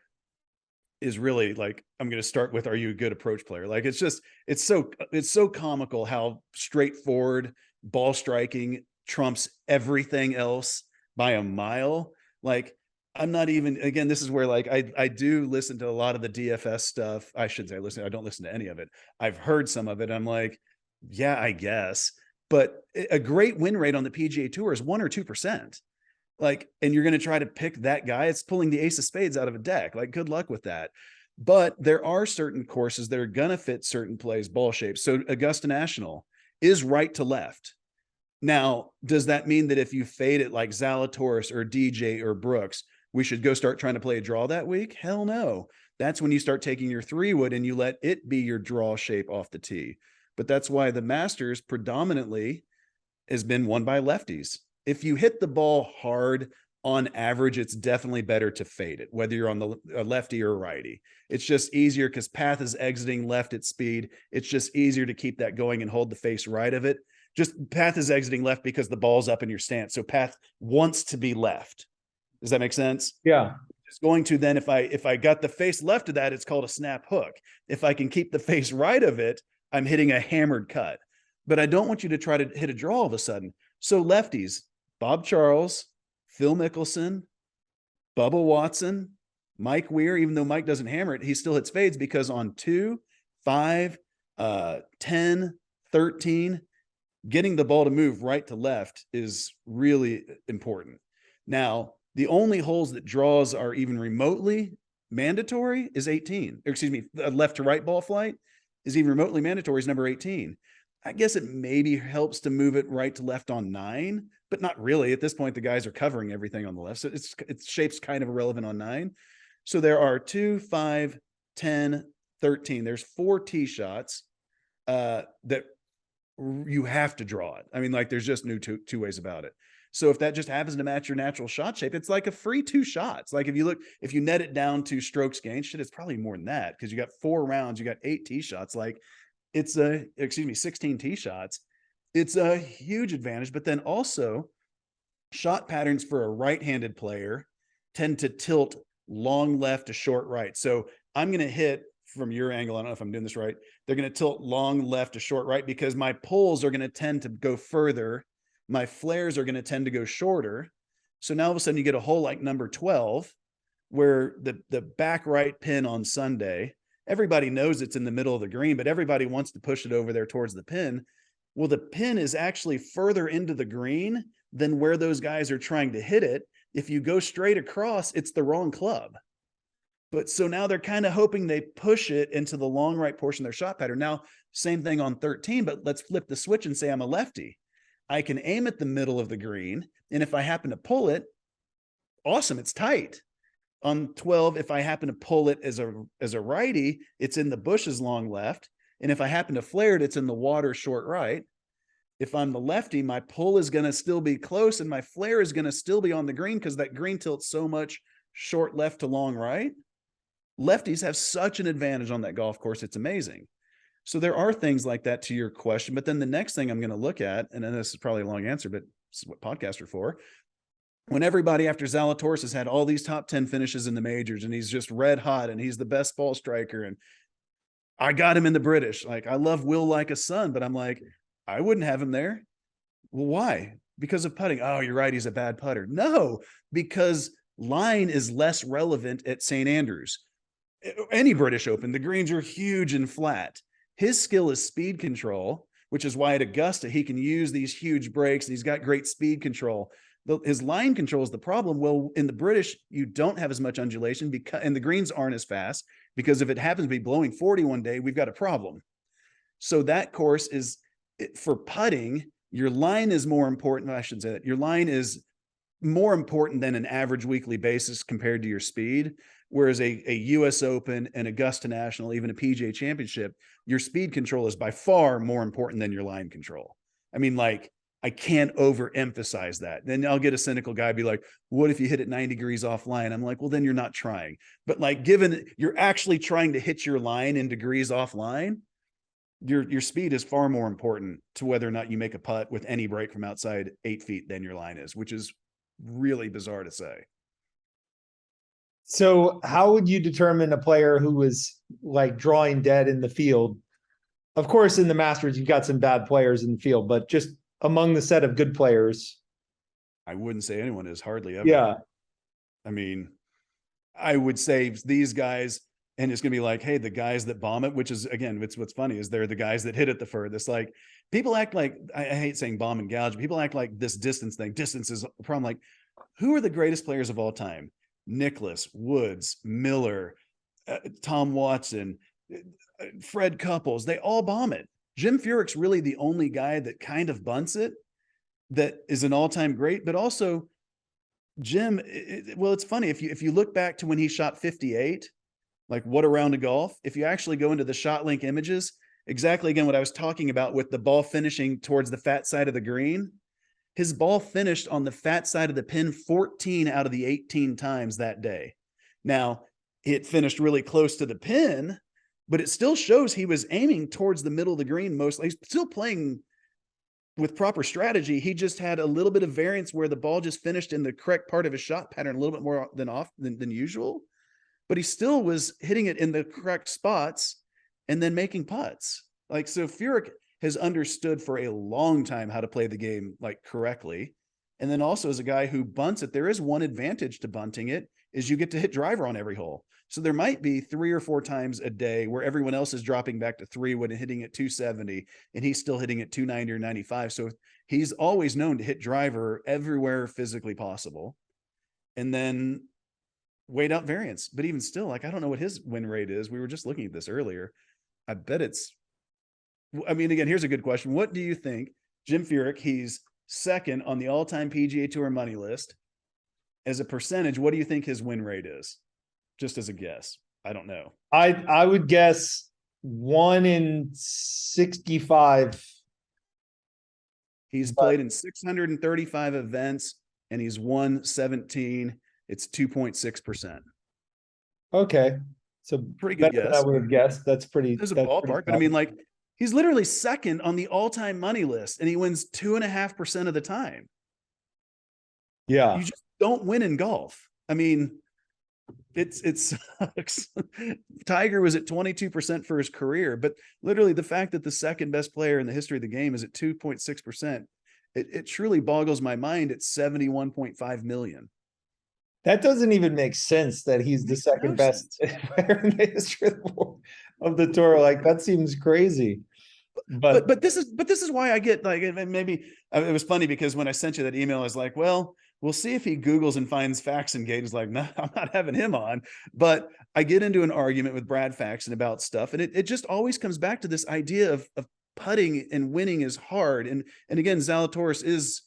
is really, like, I'm going to start with, are you a good approach player? Like, it's so comical how straightforward ball striking trumps everything else by a mile. Like, I'm not even, again, this is where, like, I do listen to a lot of the DFS stuff. I shouldn't say I don't listen to any of it. I've heard some of it. I'm like, yeah, I guess. But a great win rate on the PGA Tour is 1 or 2%. Like, and you're going to try to pick that guy. It's pulling the ace of spades out of a deck. Like, good luck with that. But there are certain courses that are going to fit certain plays, ball shapes. So Augusta National is right to left. Now, does that mean that if you fade it like Zalatoris or DJ or Brooks, we should go start trying to play a draw that week? Hell no. That's when you start taking your 3-wood and you let it be your draw shape off the tee. But that's why the Masters predominantly has been won by lefties. If you hit the ball hard, on average, it's definitely better to fade it, whether you're on the lefty or righty. It's just easier because path is exiting left at speed. It's just easier to keep that going and hold the face right of it. Just path is exiting left because the ball's up in your stance. So path wants to be left. Does that make sense? Yeah. It's going to then, if I got the face left of that, it's called a snap hook. If I can keep the face right of it, I'm hitting a hammered cut. But I don't want you to try to hit a draw all of a sudden. So lefties, Bob Charles, Phil Mickelson, Bubba Watson, Mike Weir, even though Mike doesn't hammer it, he still hits fades because on 2, 5, 10, 13, getting the ball to move right to left is really important. Now, the only holes that draws are even remotely mandatory is 18. Or excuse me, left to right ball flight is even remotely mandatory is number 18. I guess it maybe helps to move it right to left on 9, but not really. At this point, the guys are covering everything on the left. So its shape's kind of irrelevant on 9. So there are 2, 5, 10, 13. There's 4 tee shots that you have to draw it. I mean, like there's just no two ways about it. So if that just happens to match your natural shot shape, it's like a free 2 shots. Like if you net it down to strokes gained, shit, it's probably more than that because you got 4 rounds, you got 8 tee shots. Like it's 16 tee shots. It's a huge advantage. But then also shot patterns for a right-handed player tend to tilt long left to short right. So I'm going to hit from your angle. I don't know if I'm doing this right. They're going to tilt long left to short right because my pulls are going to tend to go further. My flares are going to tend to go shorter. So now all of a sudden you get a hole like number 12, where the back right pin on Sunday, everybody knows it's in the middle of the green, but everybody wants to push it over there towards the pin. Well, the pin is actually further into the green than where those guys are trying to hit it. If you go straight across, it's the wrong club. But so now they're kind of hoping they push it into the long right portion of their shot pattern. Now, same thing on 13, but let's flip the switch and say I'm a lefty. I can aim at the middle of the green. And if I happen to pull it, awesome, it's tight. On 12, if I happen to pull it as a righty, it's in the bushes long left. And if I happen to flare it, it's in the water short right. If I'm the lefty, my pull is going to still be close and my flare is going to still be on the green because that green tilts so much short left to long right. Lefties have such an advantage on that golf course. It's amazing. So there are things like that to your question. But then the next thing I'm going to look at, and then this is probably a long answer, but this is what podcasts are for. When everybody after Zalatoris has had all these top 10 finishes in the majors and he's just red hot and he's the best ball striker and I got him in the British. Like I love Will like a son, but I'm like, I wouldn't have him there. Well, why? Because of putting. Oh, you're right. He's a bad putter. No, because line is less relevant at St. Andrews. Any British Open, the greens are huge and flat. His skill is speed control, which is why at Augusta, he can use these huge breaks and he's got great speed control. His line control is the problem. Well, in the British, you don't have as much undulation and the greens aren't as fast because if it happens to be blowing 40 one day, we've got a problem. So that course is for putting. Your line is more important. I should say that your line is more important than an average weekly basis compared to your speed. Whereas a US Open, an Augusta National, even a PGA Championship, your speed control is by far more important than your line control. I mean, like, I can't overemphasize that. Then I'll get a cynical guy be like, what if you hit it 90 degrees offline? I'm like, well, then you're not trying. But like, given you're actually trying to hit your line in degrees offline, your speed is far more important to whether or not you make a putt with any break from outside 8 feet than your line is, which is really bizarre to say. So how would you determine a player who was like drawing dead in the field? Of course, in the Masters, you've got some bad players in the field, but just among the set of good players. I wouldn't say anyone is, hardly ever. Yeah. I mean, I would say these guys, and it's going to be like, hey, the guys that bomb it, which is, again, what's funny is they're the guys that hit it the furthest. Like people act like, I hate saying bomb and gouge. People act like this distance thing. Distance is a problem. Like, who are the greatest players of all time? Nicklaus, Woods, Miller, Tom Watson, Fred Couples, they all bomb it. Jim Furyk's really the only guy that kind of bunts it, that is an all-time great, but also Jim, well, it's funny. If you look back to when he shot 58, like what a round of golf, if you actually go into the Shotlink images, exactly again, what I was talking about with the ball finishing towards the fat side of the green, his ball finished on the fat side of the pin 14 out of the 18 times that day. Now, it finished really close to the pin, but it still shows he was aiming towards the middle of the green mostly. He's still playing with proper strategy, he just had a little bit of variance where the ball just finished in the correct part of his shot pattern a little bit more than usual, but he still was hitting it in the correct spots and then making putts. Like, so Furyk has understood for a long time how to play the game like correctly. And then also as a guy who bunts it, there is one advantage to bunting it, is you get to hit driver on every hole. So there might be 3 or 4 times a day where everyone else is dropping back to 3 when hitting at 270 and he's still hitting at 290 or 95. So he's always known to hit driver everywhere physically possible. And then weight out variance. But even still, like, I don't know what his win rate is. We were just looking at this earlier. I bet it's, I mean, again, here's a good question. What do you think? Jim Furyk, he's second on the all-time PGA Tour money list. As a percentage, what do you think his win rate is? Just as a guess. I don't know. I would guess 1 in 65. He's played in 635 events and he's won 17. It's 2.6%. Okay. So Pretty good better than guess. I would have guessed. That's pretty. There's a that's pretty ballpark, but I mean, solid. like, he's literally second on the all-time money list and he wins 2.5% of the time. Yeah. You just don't win in golf. I mean, it sucks. Tiger was at 22% for his career, but literally the fact that the second best player in the history of the game is at 2.6%, it truly boggles my mind at 71.5 million. That doesn't even make sense that he's the second No best player in the history of the tour. Like, that seems crazy. But this is why I get, like, maybe it was funny because when I sent you that email, I was like, well, we'll see if he Googles and finds Faxengate. He's like, no, I'm not having him on. But I get into an argument with Brad Faxon about stuff. And it just always comes back to this idea of putting and winning is hard. And again, Zalatoris is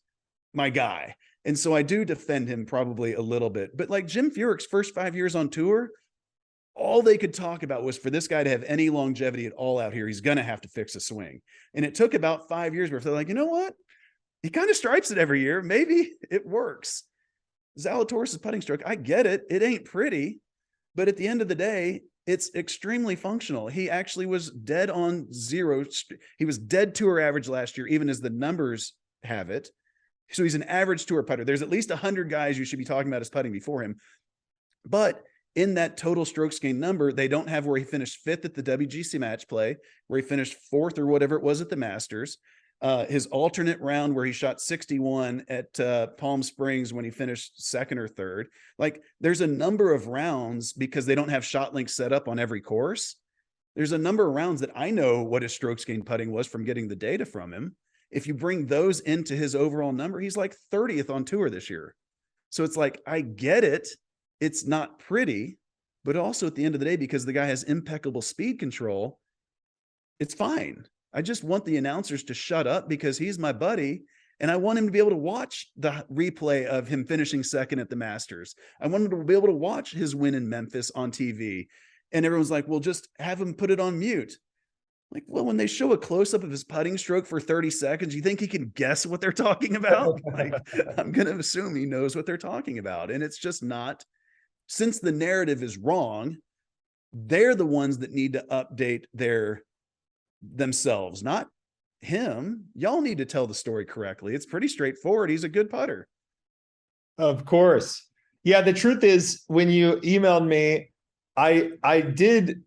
my guy. And so I do defend him probably a little bit. But like Jim Furyk's first 5 years on tour, all they could talk about was for this guy to have any longevity at all out here, he's going to have to fix a swing. And it took about 5 years before they're like, you know what? He kind of stripes it every year. Maybe it works. Zalatoris' putting stroke, I get it. It ain't pretty, but at the end of the day, it's extremely functional. He actually was dead on zero. He was dead tour average last year, even as the numbers have it. So he's an average tour putter. There's at least 100 guys you should be talking about as putting before him. But in that total strokes gained number, they don't have where he finished 5th at the WGC match play, where he finished 4th or whatever it was at the Masters. His alternate round where he shot 61 at Palm Springs when he finished 2nd or 3rd. Like, there's a number of rounds because they don't have Shotlink set up on every course. There's a number of rounds that I know what his strokes gained putting was from getting the data from him. If you bring those into his overall number, he's like 30th on tour this year. So it's like, I get it. It's not pretty, but also at the end of the day, because the guy has impeccable speed control, it's fine. I just want the announcers to shut up because he's my buddy. And I want him to be able to watch the replay of him finishing 2nd at the Masters. I want him to be able to watch his win in Memphis on TV. And everyone's like, well, just have him put it on mute. Like, well, when they show a close-up of his putting stroke for 30 seconds, you think he can guess what they're talking about? Like, I'm going to assume he knows what they're talking about. And it's just not, since the narrative is wrong, they're the ones that need to update themselves, not him. Y'all need to tell the story correctly. It's pretty straightforward. He's a good putter. Of course. Yeah, the truth is, when you emailed me, I did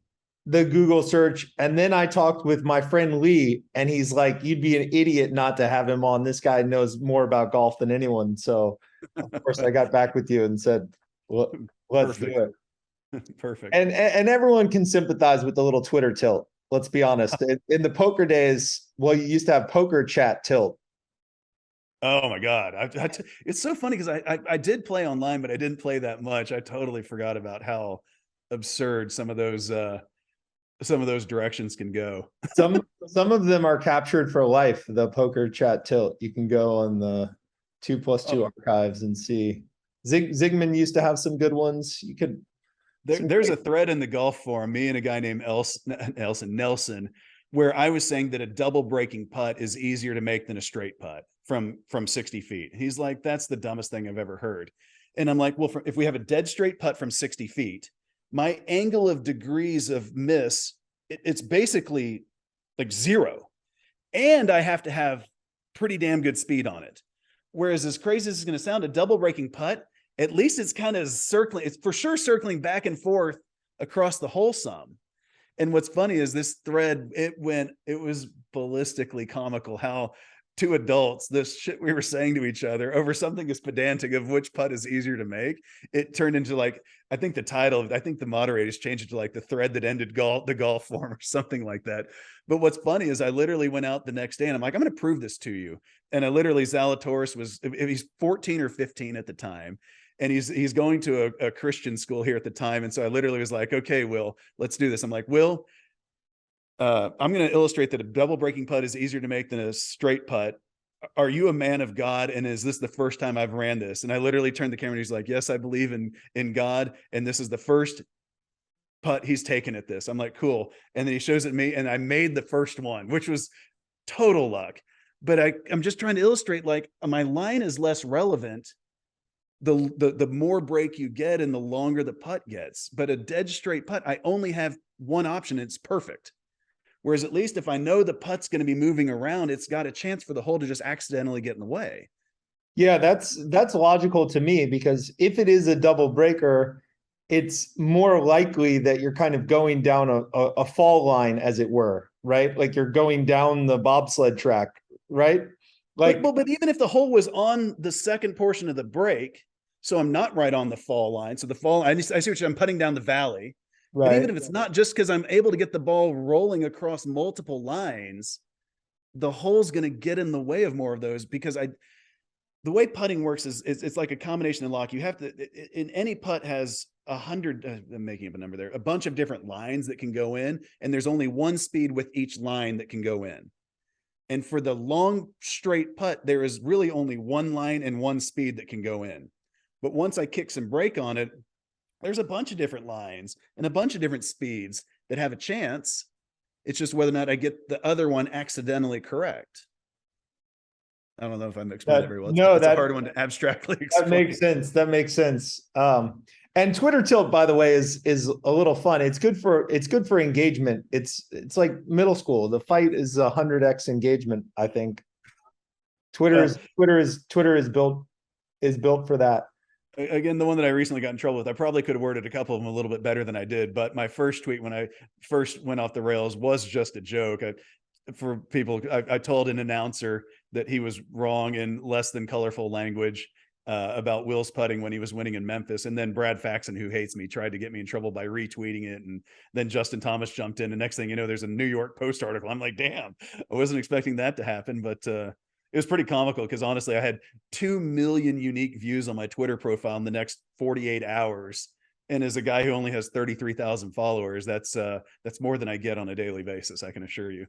the Google search, and then I talked with my friend Lee, and he's like, you'd be an idiot not to have him on. This guy knows more about golf than anyone. So of course I got back with you and said, well, let's do it. Perfect. And everyone can sympathize with the little Twitter tilt. Let's be honest. In the poker days, well, you used to have poker chat tilt. Oh my God. It's so funny because I did play online, but I didn't play that much. I totally forgot about how absurd some of those directions can go. Some of them are captured for life. The poker chat tilt. You can go on the 2+2 archives and see. Zygmunt used to have some good ones. You could. There's a thread in the golf forum, me and a guy named Nelson, where I was saying that a double breaking putt is easier to make than a straight putt from 60 feet. He's like, that's the dumbest thing I've ever heard. And I'm like, well, if we have a dead straight putt from 60 feet, my angle of degrees of miss, it's basically like 0. And I have to have pretty damn good speed on it. Whereas as crazy as it's going to sound, a double breaking putt, at least it's kind of circling. It's for sure circling back and forth across the hole some. And what's funny is this thread, it was ballistically comical how two adults, this shit we were saying to each other over something as pedantic of which putt is easier to make, it turned into like, I think the moderators changed it to like the thread that ended the golf form or something like that. But what's funny is I literally went out the next day and I'm like, I'm going to prove this to you. And I literally, Zalatoris he's 14 or 15 at the time. And he's going to a Christian school here at the time. And so I literally was like, okay, Will, let's do this. I'm like, Will, I'm going to illustrate that a double breaking putt is easier to make than a straight putt. Are you a man of God? And is this the first time I've ran this? And I literally turned the camera and he's like, yes, I believe in God. And this is the first putt he's taken at this. I'm like, cool. And then he shows it me and I made the first one, which was total luck. But I'm just trying to illustrate, like, my line is less relevant the more break you get and the longer the putt gets. But a dead straight putt, I only have one option. It's perfect. Whereas at least if I know the putt's going to be moving around, it's got a chance for the hole to just accidentally get in the way. Yeah, that's logical to me, because if it is a double breaker, it's more likely that you're kind of going down a fall line, as it were, right? Like you're going down the bobsled track, right? Like, but even if the hole was on the second portion of the break, so I'm not right on the fall line. So the fall, I see what I'm putting down the valley. Right. And even if it's not, just because I'm able to get the ball rolling across multiple lines, the hole's going to get in the way of more of those, because the way putting works is it's like a combination of lock. You have to, in any putt has 100, I'm making up a number there, a bunch of different lines that can go in, and there's only one speed with each line that can go in. And for the long straight putt, there is really only one line and one speed that can go in. But once I kick some brake on it, there's a bunch of different lines and a bunch of different speeds that have a chance. It's just whether or not I get the other one accidentally correct. I don't know if I'm explaining that very well. It's a hard one to abstractly explain. That makes sense. And Twitter tilt, by the way, is a little fun. It's good for engagement. It's like middle school. The fight is 100x engagement, I think. Twitter is built for that. Again, the one that I recently got in trouble with, I probably could have worded a couple of them a little bit better than I did. But my first tweet when I first went off the rails was just a joke. I told an announcer that he was wrong in less than colorful language about Will's putting when he was winning in Memphis. And then Brad Faxon, who hates me, tried to get me in trouble by retweeting it. And then Justin Thomas jumped in. And next thing you know, there's a New York Post article. I'm like, damn, I wasn't expecting that to happen. But it was pretty comical, because honestly, I had 2 million unique views on my Twitter profile in the next 48 hours. And as a guy who only has 33,000 followers, that's more than I get on a daily basis, I can assure you.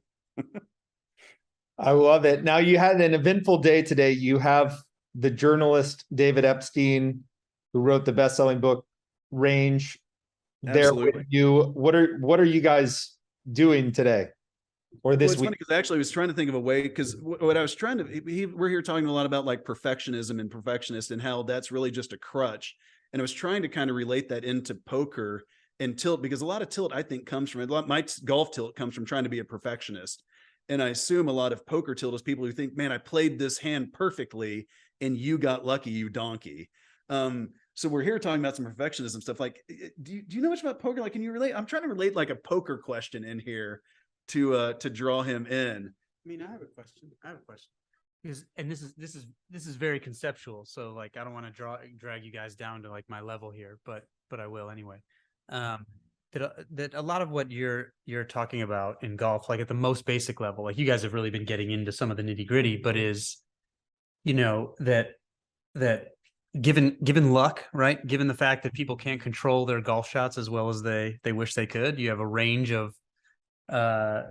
I love it. Now, you had an eventful day today. You have the journalist David Epstein, who wrote the best-selling book Range, there with you. What are you guys doing today or this week? Funny, because actually I was trying to think of a way, because what I was trying to, we're here talking a lot about like perfectionism and perfectionist and how that's really just a crutch. And I was trying to kind of relate that into poker and tilt, because a lot of tilt, I think, comes from my golf tilt comes from trying to be a perfectionist. And I assume a lot of poker tilt is people who think, man, I played this hand perfectly and you got lucky, you donkey. So we're here talking about some perfectionism stuff. Like, do you know much about poker? Like, can you relate? I'm trying to relate like a poker question in here to draw him in. I mean, I have a question. Because, and this is very conceptual. So like, I don't want to drag you guys down to like my level here, but I will anyway. That a lot of what you're talking about in golf, like at the most basic level, like you guys have really been getting into some of the nitty gritty, but is, you know, that given luck, right? Given the fact that people can't control their golf shots as well as they wish they could, you have a range of, a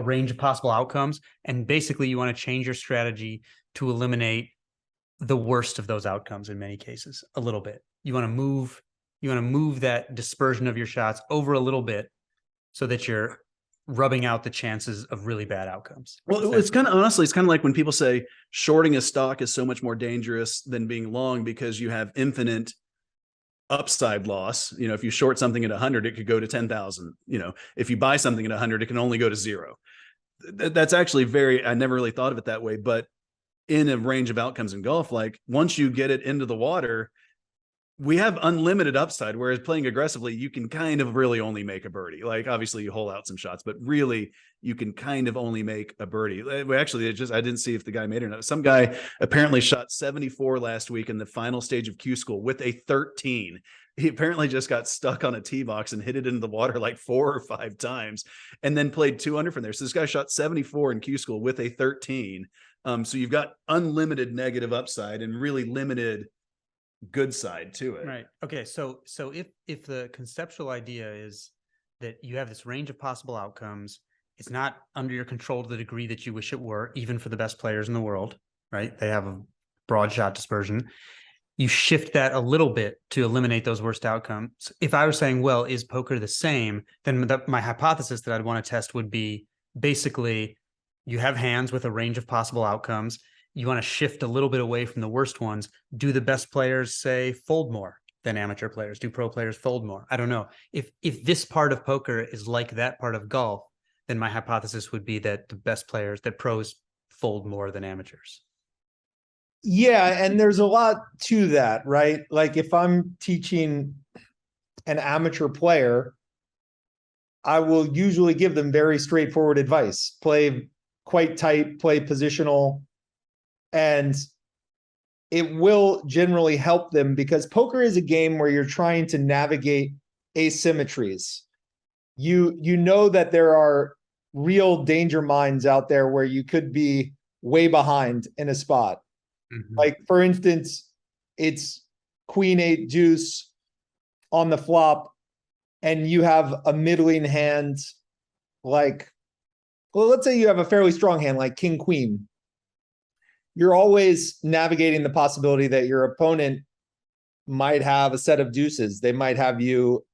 range of possible outcomes. And basically you want to change your strategy to eliminate the worst of those outcomes in many cases, a little bit. You want to move that dispersion of your shots over a little bit so that you're rubbing out the chances of really bad outcomes. Well, it's kind of, honestly, it's kind of like when people say shorting a stock is so much more dangerous than being long, because you have infinite upside loss. You know, if you short something at 100, it could go to 10,000. You know, if you buy something at 100, it can only go to 0. That's actually I never really thought of it that way, but in a range of outcomes in golf, like once you get it into the water, we have unlimited upside, whereas playing aggressively, you can kind of really only make a birdie. Like obviously you hole out some shots, but really you can kind of only make a birdie. Actually, I didn't see if the guy made it or not. Some guy apparently shot 74 last week in the final stage of Q School with a 13. He apparently just got stuck on a tee box and hit it into the water like 4 or 5 times and then played 2 under from there. So this guy shot 74 in Q School with a 13. So you've got unlimited negative upside and really limited good side to it. Right. Okay. So if the conceptual idea is that you have this range of possible outcomes, it's not under your control to the degree that you wish it were, even for the best players in the world, right? They have a broad shot dispersion. You shift that a little bit to eliminate those worst outcomes. If I was saying, well, is poker the same? Then my hypothesis that I'd want to test would be basically you have hands with a range of possible outcomes. You want to shift a little bit away from the worst ones. Do the best players, say, fold more than amateur players? Do pro players fold more? I don't know. If this part of poker is like that part of golf, then my hypothesis would be that the best players, that pros fold more than amateurs. Yeah, and there's a lot to that, right? Like if I'm teaching an amateur player, I will usually give them very straightforward advice. Play quite tight, play positional, and it will generally help them because poker is a game where you're trying to navigate asymmetries. You know that there are real danger mines out there where you could be way behind in a spot. Mm-hmm. Like for instance, it's queen 8 deuce on the flop and you have a middling hand like, well, let's say you have a fairly strong hand like king queen. You're always navigating the possibility that your opponent might have a set of deuces. They might have you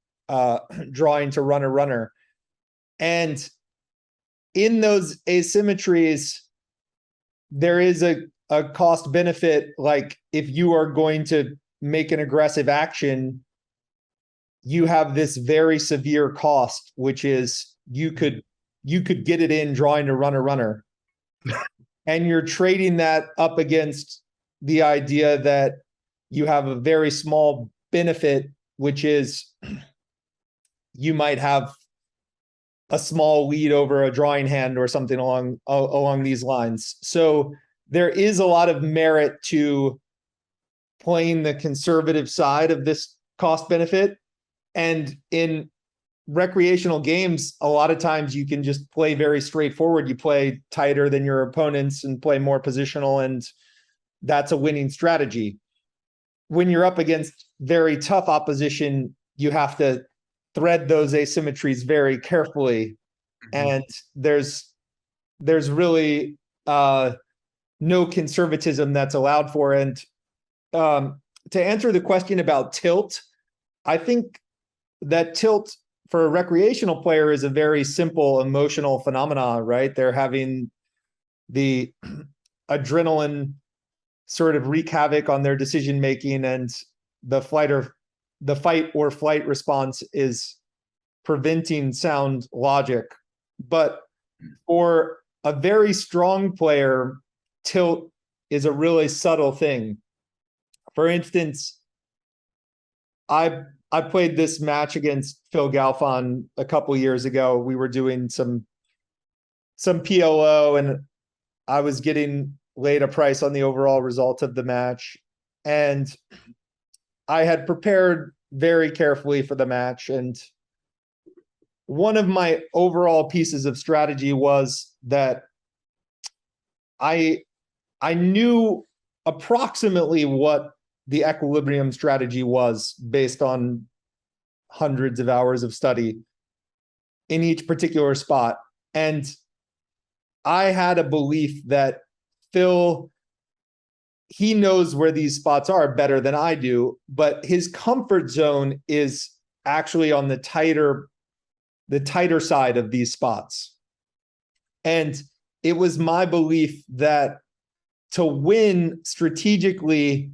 drawing to runner. And in those asymmetries, there is a cost benefit. Like if you are going to make an aggressive action, you have this very severe cost, which is you could get it in drawing to runner. And you're trading that up against the idea that you have a very small benefit, which is you might have a small lead over a drawing hand or something along these lines. So there is a lot of merit to playing the conservative side of this cost benefit. And in recreational games, a lot of times you can just play very straightforward. You play tighter than your opponents and play more positional, and that's a winning strategy. When you're up against very tough opposition, you have to thread those asymmetries very carefully. Mm-hmm. And there's really no conservatism that's allowed for. And to answer the question about tilt, I think that tilt for a recreational player is a very simple emotional phenomenon, right? They're having the adrenaline sort of wreak havoc on their decision making, and the fight or flight response is preventing sound logic. But for a very strong player, tilt is a really subtle thing. For instance, I played this match against Phil Galfond a couple years ago. We were doing some PLO, and I was getting laid a price on the overall result of the match. And I had prepared very carefully for the match. And one of my overall pieces of strategy was that I knew approximately what the equilibrium strategy was based on hundreds of hours of study in each particular spot. And I had a belief that Phil, he knows where these spots are better than I do, but his comfort zone is actually on the tighter side of these spots. And it was my belief that to win strategically,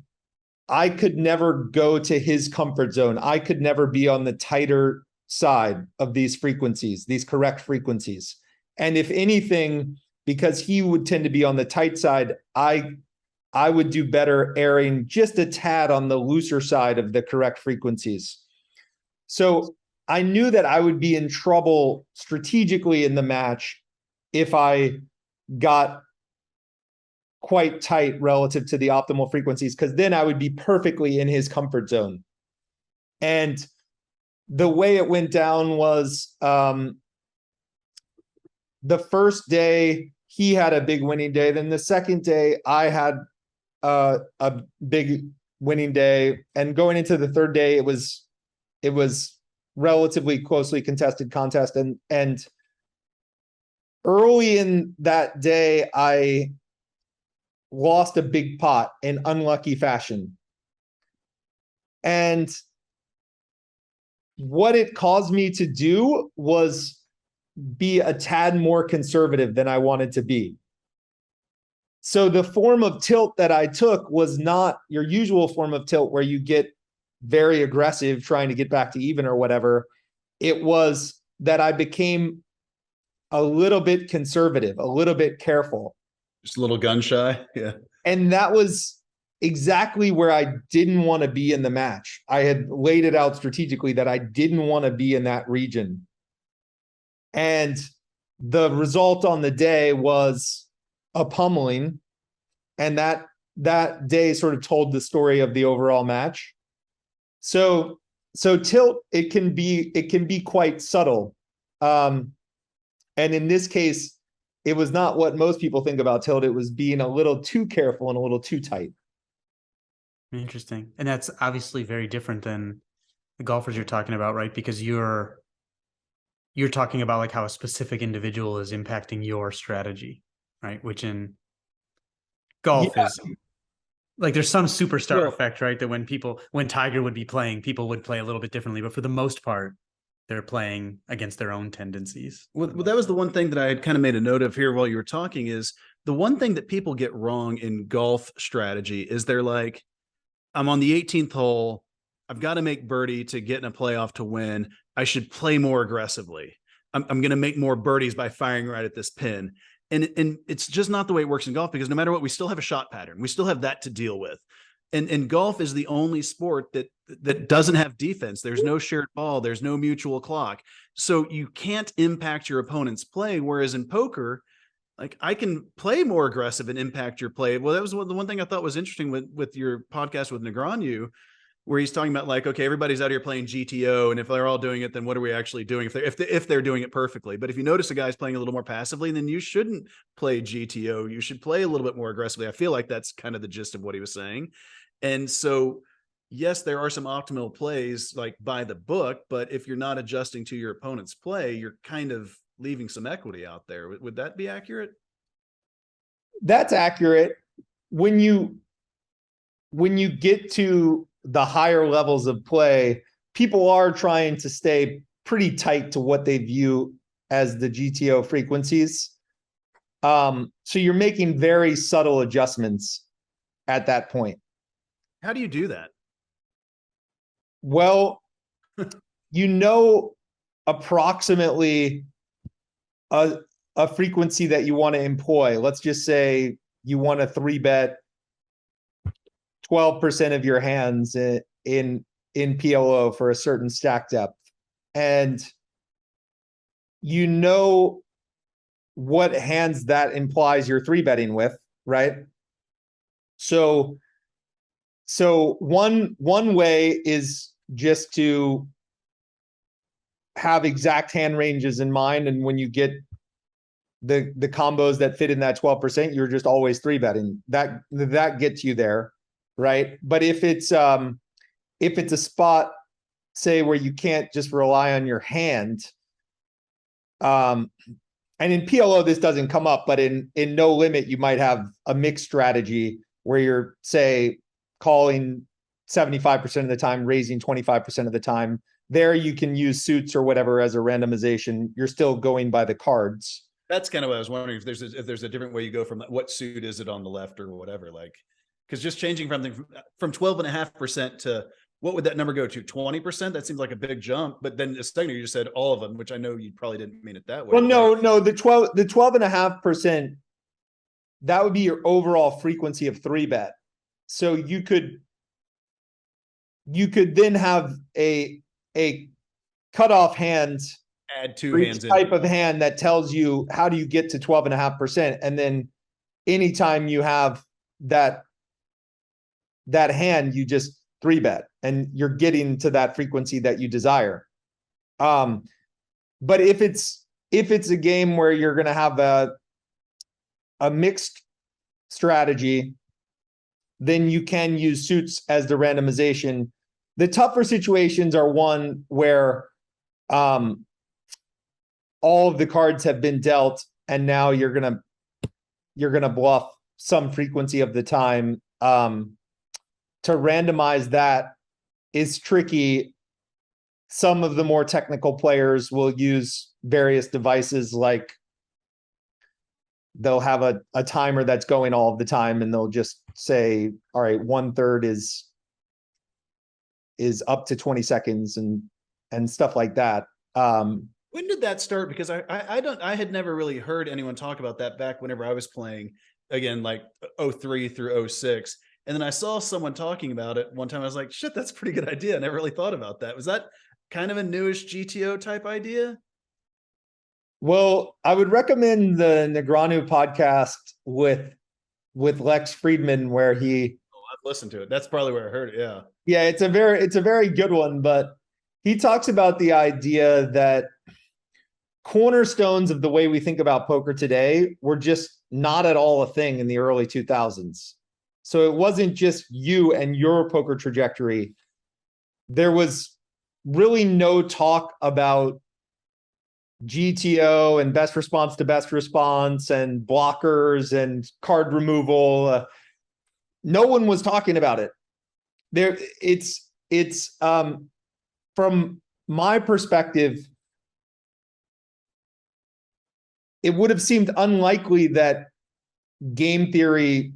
I could never go to his comfort zone. I could never be on the tighter side of these frequencies, these correct frequencies. And if anything, because he would tend to be on the tight side, I would do better erring just a tad on the looser side of the correct frequencies. So I knew that I would be in trouble strategically in the match if I got quite tight relative to the optimal frequencies, because then I would be perfectly in his comfort zone. And the way it went down was the first day he had a big winning day. Then the second day I had a big winning day. And going into the third day, it was relatively closely contested contest. And early in that day, I lost a big pot in unlucky fashion. And what it caused me to do was be a tad more conservative than I wanted to be. So the form of tilt that I took was not your usual form of tilt where you get very aggressive trying to get back to even or whatever. It was that I became a little bit conservative, a little bit careful. Just a little gun shy. Yeah. And that was exactly where I didn't want to be in the match. I had laid it out strategically that I didn't want to be in that region. And the result on the day was a pummeling. And that day sort of told the story of the overall match. So tilt, it can be quite subtle. And in this case, it was not what most people think about tilt. It was being a little too careful and a little too tight. Interesting. And that's obviously very different than the golfers you're talking about, right? Because you're talking about like how a specific individual is impacting your strategy, right? Which in golf is like there's some superstar effect, right? That when Tiger would be playing, people would play a little bit differently, but for the most part, they're playing against their own tendencies. Well, that was the one thing that I had kind of made a note of here while you were talking is the one thing that people get wrong in golf strategy is they're like, I'm on the 18th hole. I've got to make birdie to get in a playoff to win. I should play more aggressively. I'm going to make more birdies by firing right at this pin. And it's just not the way it works in golf, because no matter what, we still have a shot pattern. We still have that to deal with. And golf is the only sport that doesn't have defense. There's no shared ball. There's no mutual clock. So you can't impact your opponent's play. Whereas in poker, like I can play more aggressive and impact your play. Well, that was the one thing I thought was interesting with your podcast with Negreanu, where he's talking about like, okay, everybody's out here playing GTO, and if they're all doing it, then what are we actually doing if they're doing it perfectly? But if you notice a guy's playing a little more passively, then you shouldn't play GTO. You should play a little bit more aggressively. I feel like that's kind of the gist of what he was saying. And so, yes, there are some optimal plays like by the book, but if you're not adjusting to your opponent's play, you're kind of leaving some equity out there. Would that be accurate? That's accurate. When you get to the higher levels of play, people are trying to stay pretty tight to what they view as the GTO frequencies. So you're making very subtle adjustments at that point. How do you do that? Well, approximately a frequency that you want to employ. Let's just say you want to 3-bet 12% of your hands in PLO for a certain stack depth. And you know what hands that implies you're 3-betting with, right? So one way is just to have exact hand ranges in mind, and when you get the combos that fit in that 12%, you're just always 3-betting. That gets you there, right? But if it's a spot, say, where you can't just rely on your hand, and in PLO this doesn't come up, but in no limit you might have a mixed strategy where you're, say, calling 75% of the time, raising 25% of the time. There you can use suits or whatever as a randomization. You're still going by the cards. That's kind of what I was wondering, if there's a different way you go from what suit is it on the left or whatever, like, because just changing from 12.5% to what would that number go to? 20%? That seems like a big jump. But then a second, you just said all of them, which I know you probably didn't mean it that way. Well, no, the 12.5%, that would be your overall frequency of 3-bet. So you could then have a cutoff hand, Add two for each hands in. type of hand that tells you how do you get to 12.5%. And then anytime you have that hand, you just 3-bet and you're getting to that frequency that you desire. But if it's a game where you're going to have a mixed strategy, then you can use suits as the randomization. The tougher situations are one where all of the cards have been dealt and now you're going to bluff some frequency of the time. To randomize that is tricky. Some of the more technical players will use various devices, like they'll have a timer that's going all of the time and they'll just say, all right, 1/3 is up to 20 seconds and stuff like that. When did that start? Because I had never really heard anyone talk about that back whenever I was playing, again, like 03 through 06. And then I saw someone talking about it one time. I was like, shit, that's a pretty good idea. I never really thought about that. Was that kind of a newish GTO type idea? Well, I would recommend the Negreanu podcast with Lex Friedman, where he, I've listened to it. That's probably where I heard it. Yeah. yeah, it's a very good one, but he talks about the idea that cornerstones of the way we think about poker today were just not at all a thing in the early 2000s. So it wasn't just you and your poker trajectory. There was really no talk about GTO and best response to best response and blockers and card removal. No one was talking about it. It's from my perspective, it would have seemed unlikely that game theory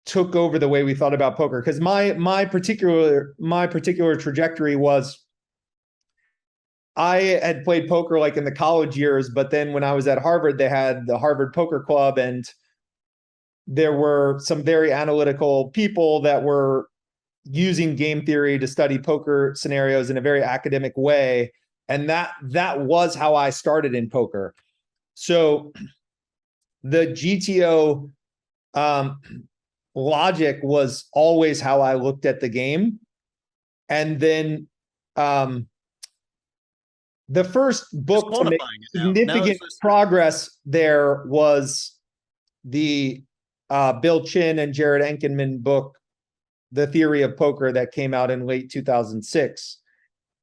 took over the way we thought about poker, because my particular trajectory was, I had played poker like in the college years, but then when I was at Harvard, they had the Harvard Poker Club, and there were some very analytical people that were using game theory to study poker scenarios in a very academic way, and that was how I started in poker. So the GTO logic was always how I looked at the game. And then the first book to make significant progress there was the Bill Chin and Jared Enkenman book, The Theory of Poker, that came out in late 2006.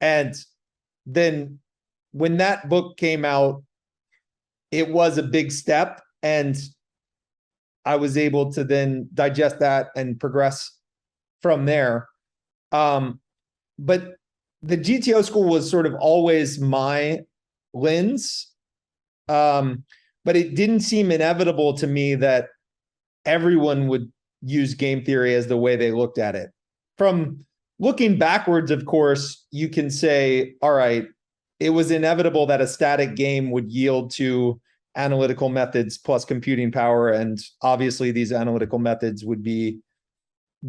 And then when that book came out, it was a big step, and I was able to then digest that and progress from there. But the GTO school was sort of always my lens. But it didn't seem inevitable to me that everyone would use game theory as the way they looked at it. From looking backwards, of course, you can say, all right, it was inevitable that a static game would yield to analytical methods plus computing power. And obviously these analytical methods would be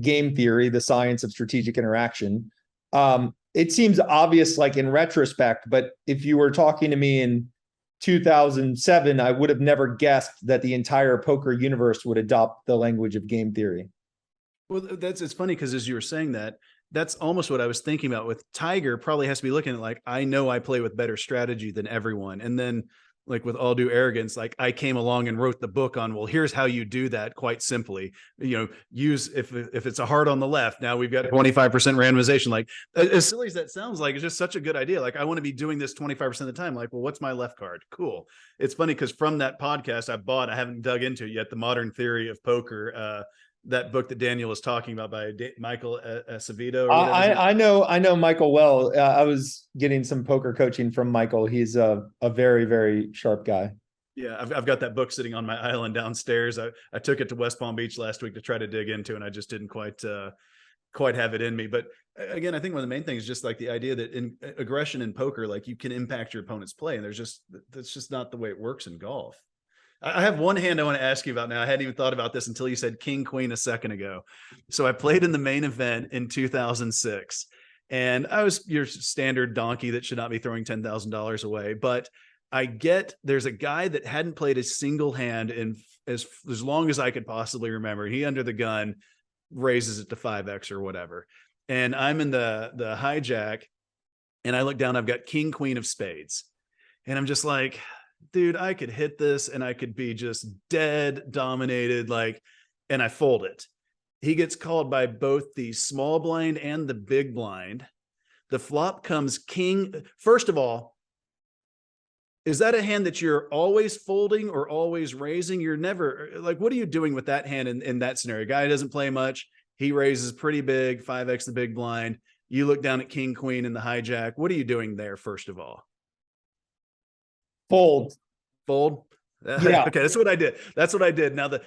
game theory, the science of strategic interaction. It seems obvious, like in retrospect, but if you were talking to me in 2007, I would have never guessed that the entire poker universe would adopt the language of game theory. Well, it's funny because as you were saying that, that's almost what I was thinking about with Tiger. Probably has to be looking at, like, I know I play with better strategy than everyone. And then, like, with all due arrogance, like, I came along and wrote the book on, well, here's how you do that quite simply. You know, use, if it's a heart on the left, now we've got 25% randomization. Like, as silly as that sounds, like, it's just such a good idea. Like, I want to be doing this 25% of the time. Like, well, what's my left card? Cool. It's funny because from that podcast I haven't dug into it yet, The Modern Theory of Poker, that book that Daniel was talking about by Michael Acevedo. I know Michael well. I was getting some poker coaching from Michael. He's a very, very sharp guy. Yeah, I've got that book sitting on my island downstairs. I took it to West Palm Beach last week to try to dig into, and I just didn't quite quite have it in me. But again, I think one of the main things is just like the idea that in aggression in poker, like you can impact your opponent's play, and that's just not the way it works in golf. I have one hand I want to ask you about now. I hadn't even thought about this until you said king, queen a second ago. So I played in the main event in 2006, and I was your standard donkey that should not be throwing $10,000 away. But there's a guy that hadn't played a single hand in as long as I could possibly remember. He under the gun raises it to 5x or whatever. And I'm in the hijack, and I look down, I've got king, queen of spades. And I'm just like, dude, I could hit this and I could be just dead dominated, and I fold it. He gets called by both the small blind and the big blind. The flop comes king. First of all, is that a hand that you're always folding or always raising? You're never what are you doing with that hand in that scenario? Guy doesn't play much. He raises pretty big, 5x the big blind. You look down at king, queen in the hijack. What are you doing there, first of all? Fold. Yeah. Okay, that's what I did. Now the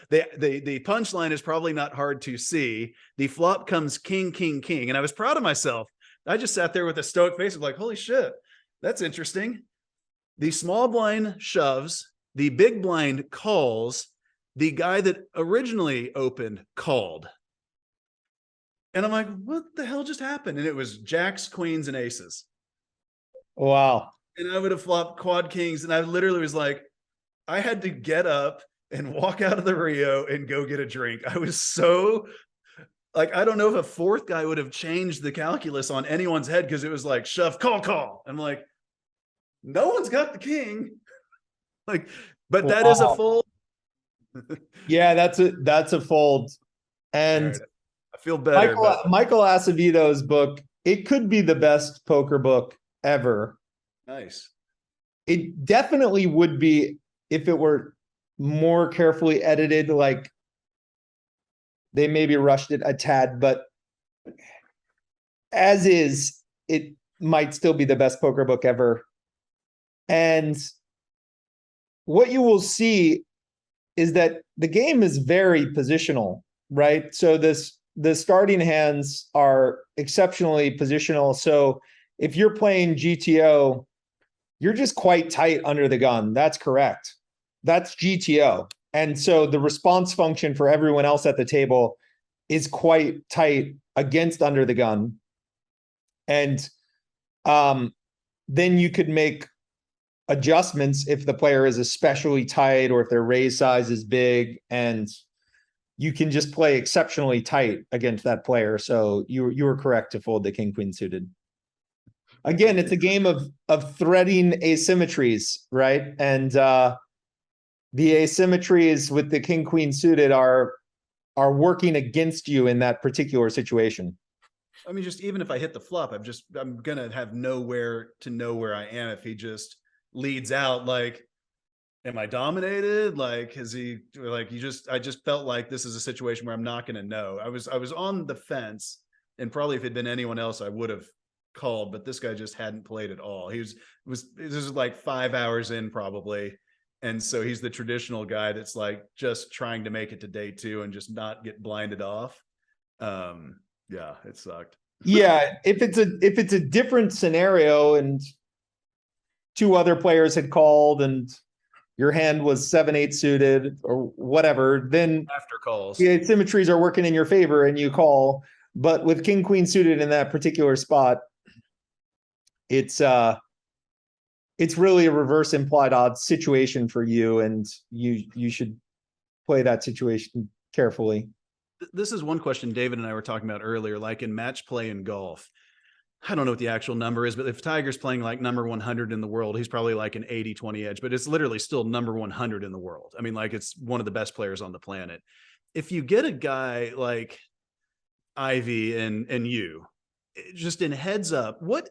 punchline is probably not hard to see. The flop comes king, king, king, and I was proud of myself. I just sat there with a stoic face of like, holy shit, that's interesting. The small blind shoves, the big blind calls, the guy that originally opened called. And I'm like, what the hell just happened? And it was jacks, queens, and aces. Wow. And I would have flopped quad kings. And I literally was like, I had to get up and walk out of the Rio and go get a drink. I was so I don't know if a fourth guy would have changed the calculus on anyone's head, because it was like shove, call. I'm like, no one's got the king. But wow. That is a fold. Yeah, that's a fold. And right. I feel better. Michael Acevedo's book, it could be the best poker book ever. Nice. It definitely would be if it were more carefully edited. They maybe rushed it a tad, but as is, it might still be the best poker book ever. And what you will see is that the game is very positional, right? So the starting hands are exceptionally positional. So if you're playing GTO, you're just quite tight under the gun. That's correct. That's GTO. And so the response function for everyone else at the table is quite tight against under the gun. And then you could make adjustments if the player is especially tight or if their raise size is big, and you can just play exceptionally tight against that player. So you were correct to fold the king, queen suited. Again, it's a game of threading asymmetries, right? And the asymmetries with the king, queen suited are working against you in that particular situation. I mean, just even if I hit the flop, I'm gonna have nowhere to know where I am if he just leads out. Am I dominated? I just felt like this is a situation where I'm not gonna know. I was on the fence, and probably if it had been anyone else, I would have called, but this guy just hadn't played at all. This is 5 hours in probably. And so he's the traditional guy that's just trying to make it to day 2 and just not get blinded off. Yeah, it sucked. Yeah. If it's a different scenario and 2 other players had called and your hand was 7-8 suited or whatever, then after calls, the asymmetries are working in your favor and you call. But with king, queen suited in that particular spot, it's really a reverse implied odds situation for you, and you should play that situation carefully. This is one question David and I were talking about earlier, in match play in golf. I don't know what the actual number is, but if Tiger's playing number 100 in the world, he's probably an 80-20 edge, but it's literally still number 100 in the world. I mean, it's one of the best players on the planet. If you get a guy like Ivy and you, just in heads up, what,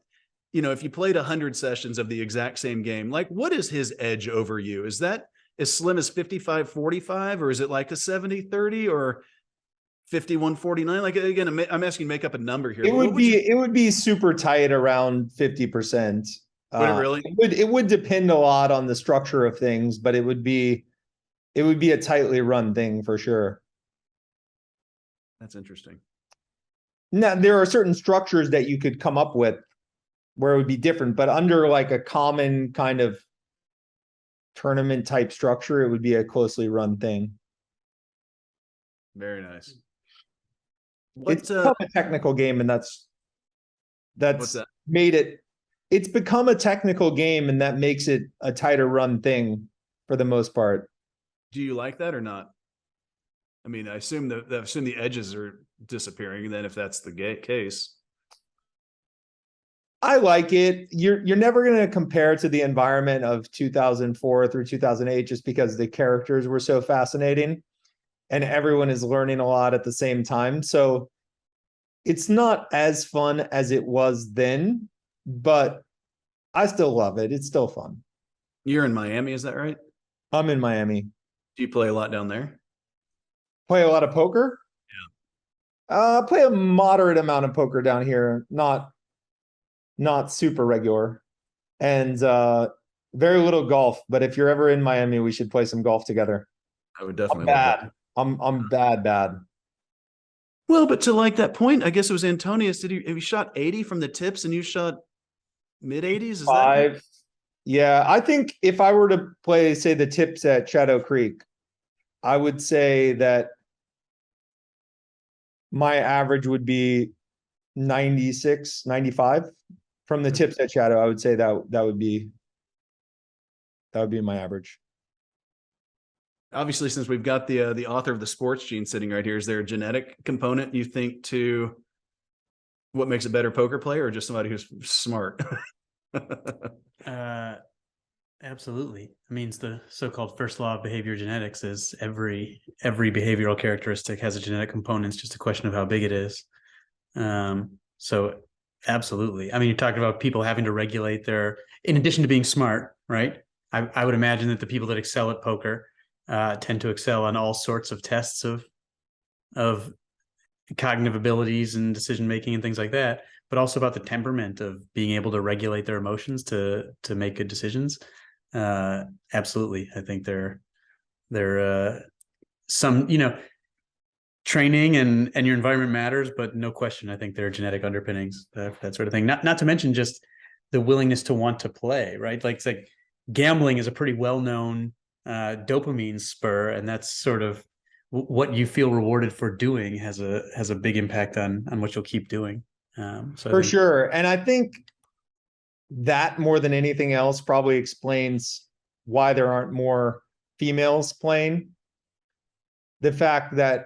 if you played 100 sessions of the exact same game, what is his edge over you? Is that as slim as 55-45, or is it a 70-30 or 51-49? Again, I'm asking, make up a number here. It would be super tight around 50%. Would it really? It would depend a lot on the structure of things, but it would be a tightly run thing for sure. That's interesting. Now, there are certain structures that you could come up with where it would be different, but under like a common kind of tournament type structure, it would be a closely run thing. Very nice. It's become a technical game, and what's that's that? made it. It's become a technical game, and that makes it a tighter run thing for the most part. Do you like that or not? I mean, I assume the edges are disappearing. And then if that's the case, I like it. You're never going to compare to the environment of 2004 through 2008 just because the characters were so fascinating and everyone is learning a lot at the same time. So it's not as fun as it was then, but I still love it. It's still fun. you're in Miami, is that right? I'm in Miami. Do you play a lot down there? Play a lot of poker? Yeah. Play a moderate amount of poker down here. Not super regular. And very little golf, but if you're ever in Miami, we should play some golf together. I would definitely I'm love bad. that. I'm bad. Well, but to like that point, I guess it was Antonius. Have he shot 80 from the tips and you shot mid 80s? Is that 5. Yeah, I think if I were to play, say, the tips at Shadow Creek, I would say that my average would be 96, 95 from the tips at Shadow. I would say that would be my average. obviously, since we've got the author of the sports gene sitting right here, is there a genetic component you think to what makes a better poker player, or just somebody who's smart? Absolutely. I mean, it's the so-called first law of behavior genetics is every behavioral characteristic has a genetic component. It's just a question of how big it is. So absolutely. I mean, you're talking about people having to regulate their, in addition to being smart, right? I would imagine that the people that excel at poker tend to excel on all sorts of tests of cognitive abilities and decision making and things like that, but also about the temperament of being able to regulate their emotions to make good decisions. Absolutely. I think they're some, training and your environment matters, but no question, I think there are genetic underpinnings, that sort of thing. Not to mention just the willingness to want to play, right? Like, it's like gambling is a pretty well-known dopamine spur, and that's sort of what you feel rewarded for doing has a big impact on what you'll keep doing. So For sure. And I think that more than anything else probably explains why there aren't more females playing. The fact that,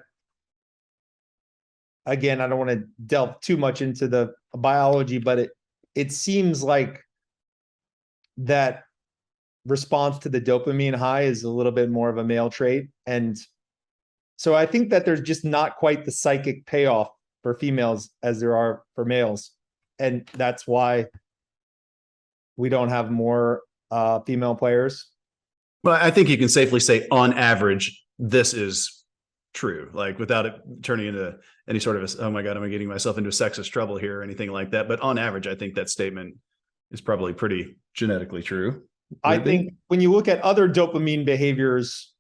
again, I don't want to delve too much into the biology, but it seems like that response to the dopamine high is a little bit more of a male trait. And so I think that there's just not quite the psychic payoff for females as there are for males. And that's why we don't have more female players. Well, I think you can safely say, on average, this is true, like without it turning into any sort of oh my God, I'm getting myself into sexist trouble here or anything like that. But on average, I think that statement is probably pretty genetically true. I think when you look at other dopamine behaviors,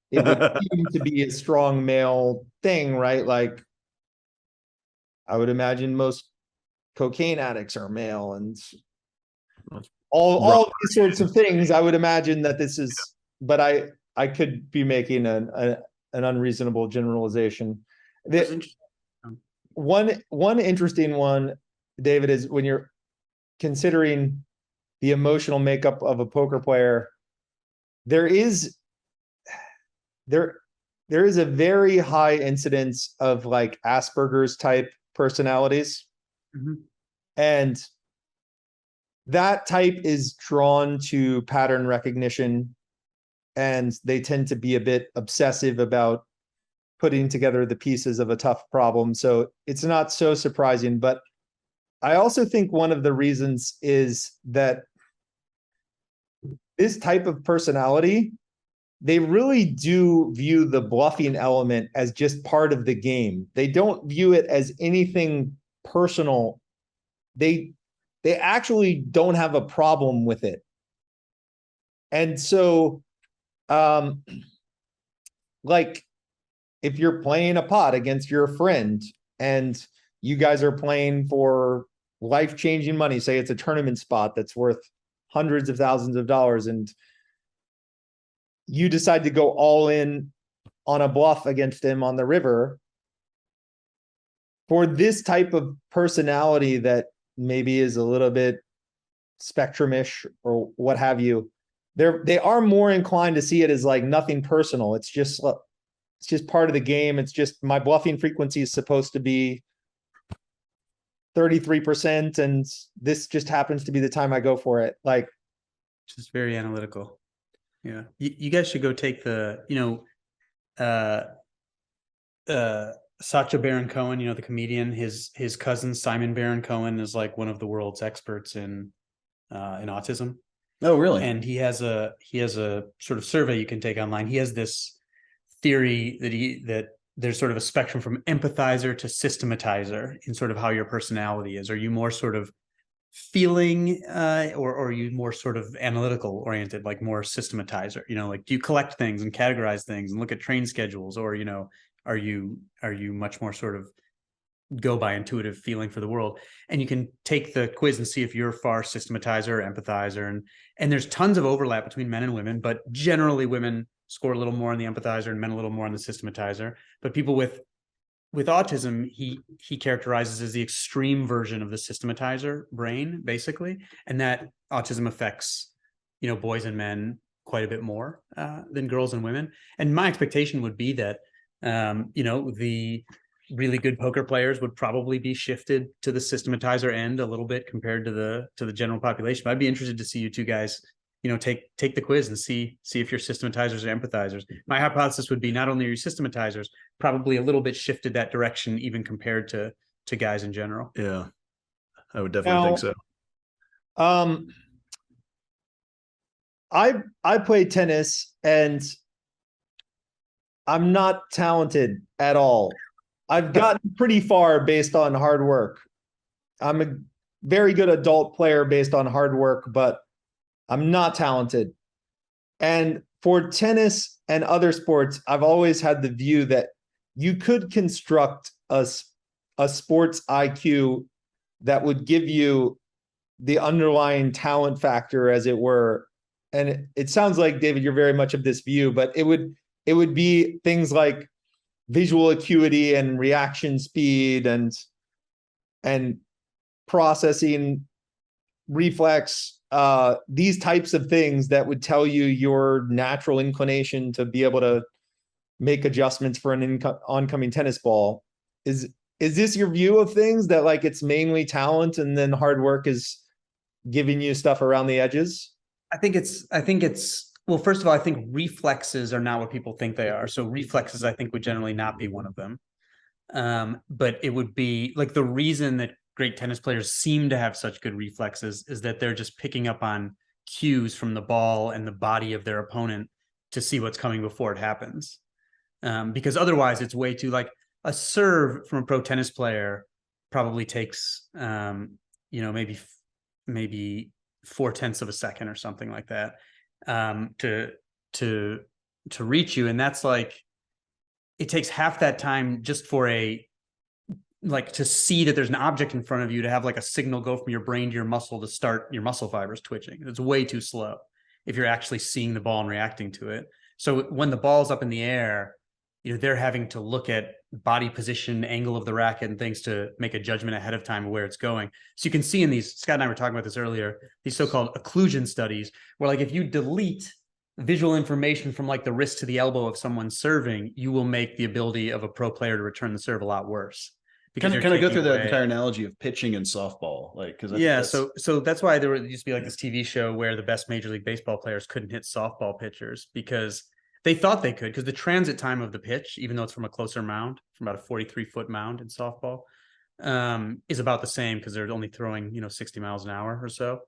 it would seem to be a strong male thing, right? Like, I would imagine most cocaine addicts are male, and all these sorts of things. I would imagine that this is, but I could be making an unreasonable generalization. One interesting one, David, is when you're considering the emotional makeup of a poker player, there is a very high incidence of like Asperger's type personalities. Mm-hmm. And that type is drawn to pattern recognition, and they tend to be a bit obsessive about putting together the pieces of a tough problem. So it's not so surprising, but I also think one of the reasons is that this type of personality, they really do view the bluffing element as just part of the game. They don't view it as anything personal. They actually don't have a problem with it. And so, like, if you're playing a pot against your friend and you guys are playing for life-changing money. Say it's a tournament spot that's worth hundreds of thousands of dollars, and you decide to go all in on a bluff against him on the river. For this type of personality that maybe is a little bit spectrumish or what have you, they are more inclined to see it as like nothing personal. It's just part of the game. It's just my bluffing frequency is supposed to be 33%, and this just happens to be the time I go for it. Like, just very analytical. Yeah, you guys should go take the, Sacha Baron Cohen, the comedian. His cousin Simon Baron Cohen is like one of the world's experts in autism. Oh, really? And he has a sort of survey you can take online. He has this theory that there's sort of a spectrum from empathizer to systematizer in sort of how your personality is. Are you more sort of feeling or are you more sort of analytical oriented, like more systematizer? Like, do you collect things and categorize things and look at train schedules, or are you much more sort of go by intuitive feeling for the world? And you can take the quiz and see if you're far systematizer or empathizer, and there's tons of overlap between men and women, but generally women score a little more on the empathizer and men a little more on the systematizer. But people with autism, he characterizes as the extreme version of the systematizer brain, basically, and that autism affects boys and men quite a bit more than girls and women. And my expectation would be that the really good poker players would probably be shifted to the systematizer end a little bit compared to the general population. But I'd be interested to see you two guys, take the quiz and see if you're systematizers or empathizers. My hypothesis would be not only are you systematizers, probably a little bit shifted that direction, even compared to guys in general. Yeah, I would definitely think so. I play tennis and I'm not talented at all. I've gotten pretty far based on hard work. I'm a very good adult player based on hard work, but I'm not talented. And for tennis and other sports, I've always had the view that you could construct a sports IQ that would give you the underlying talent factor, as it were. And it sounds like, David, you're very much of this view, but it would be things like visual acuity and reaction speed and processing reflex, these types of things that would tell you your natural inclination to be able to make adjustments for an oncoming tennis ball. Is this your view of things, that like it's mainly talent and then hard work is giving you stuff around the edges? I think it's well, first of all, I think reflexes are not what people think they are. So reflexes, I think, would generally not be one of them. But it would be like, the reason that great tennis players seem to have such good reflexes is that they're just picking up on cues from the ball and the body of their opponent to see what's coming before it happens. Because otherwise it's way too, like, a serve from a pro tennis player probably takes, maybe 0.4 of a second or something like that, to reach you. And that's like, it takes half that time just for to see that there's an object in front of you, to have like a signal go from your brain to your muscle to start your muscle fibers twitching. It's way too slow if you're actually seeing the ball and reacting to it. So when the ball's up in the air, they're having to look at body position, angle of the racket, and things to make a judgment ahead of time of where it's going. So you can see in these, Scott and I were talking about this earlier, these so-called occlusion studies, where like if you delete visual information from like the wrist to the elbow of someone serving, you will make the ability of a pro player to return the serve a lot worse. Can I go through the entire analogy of pitching and softball? So that's why there used to be like this TV show where the best Major League Baseball players couldn't hit softball pitchers because they thought they could, because the transit time of the pitch, even though it's from a closer mound, from about a 43-foot mound in softball, is about the same, because they're only throwing 60 miles an hour or so.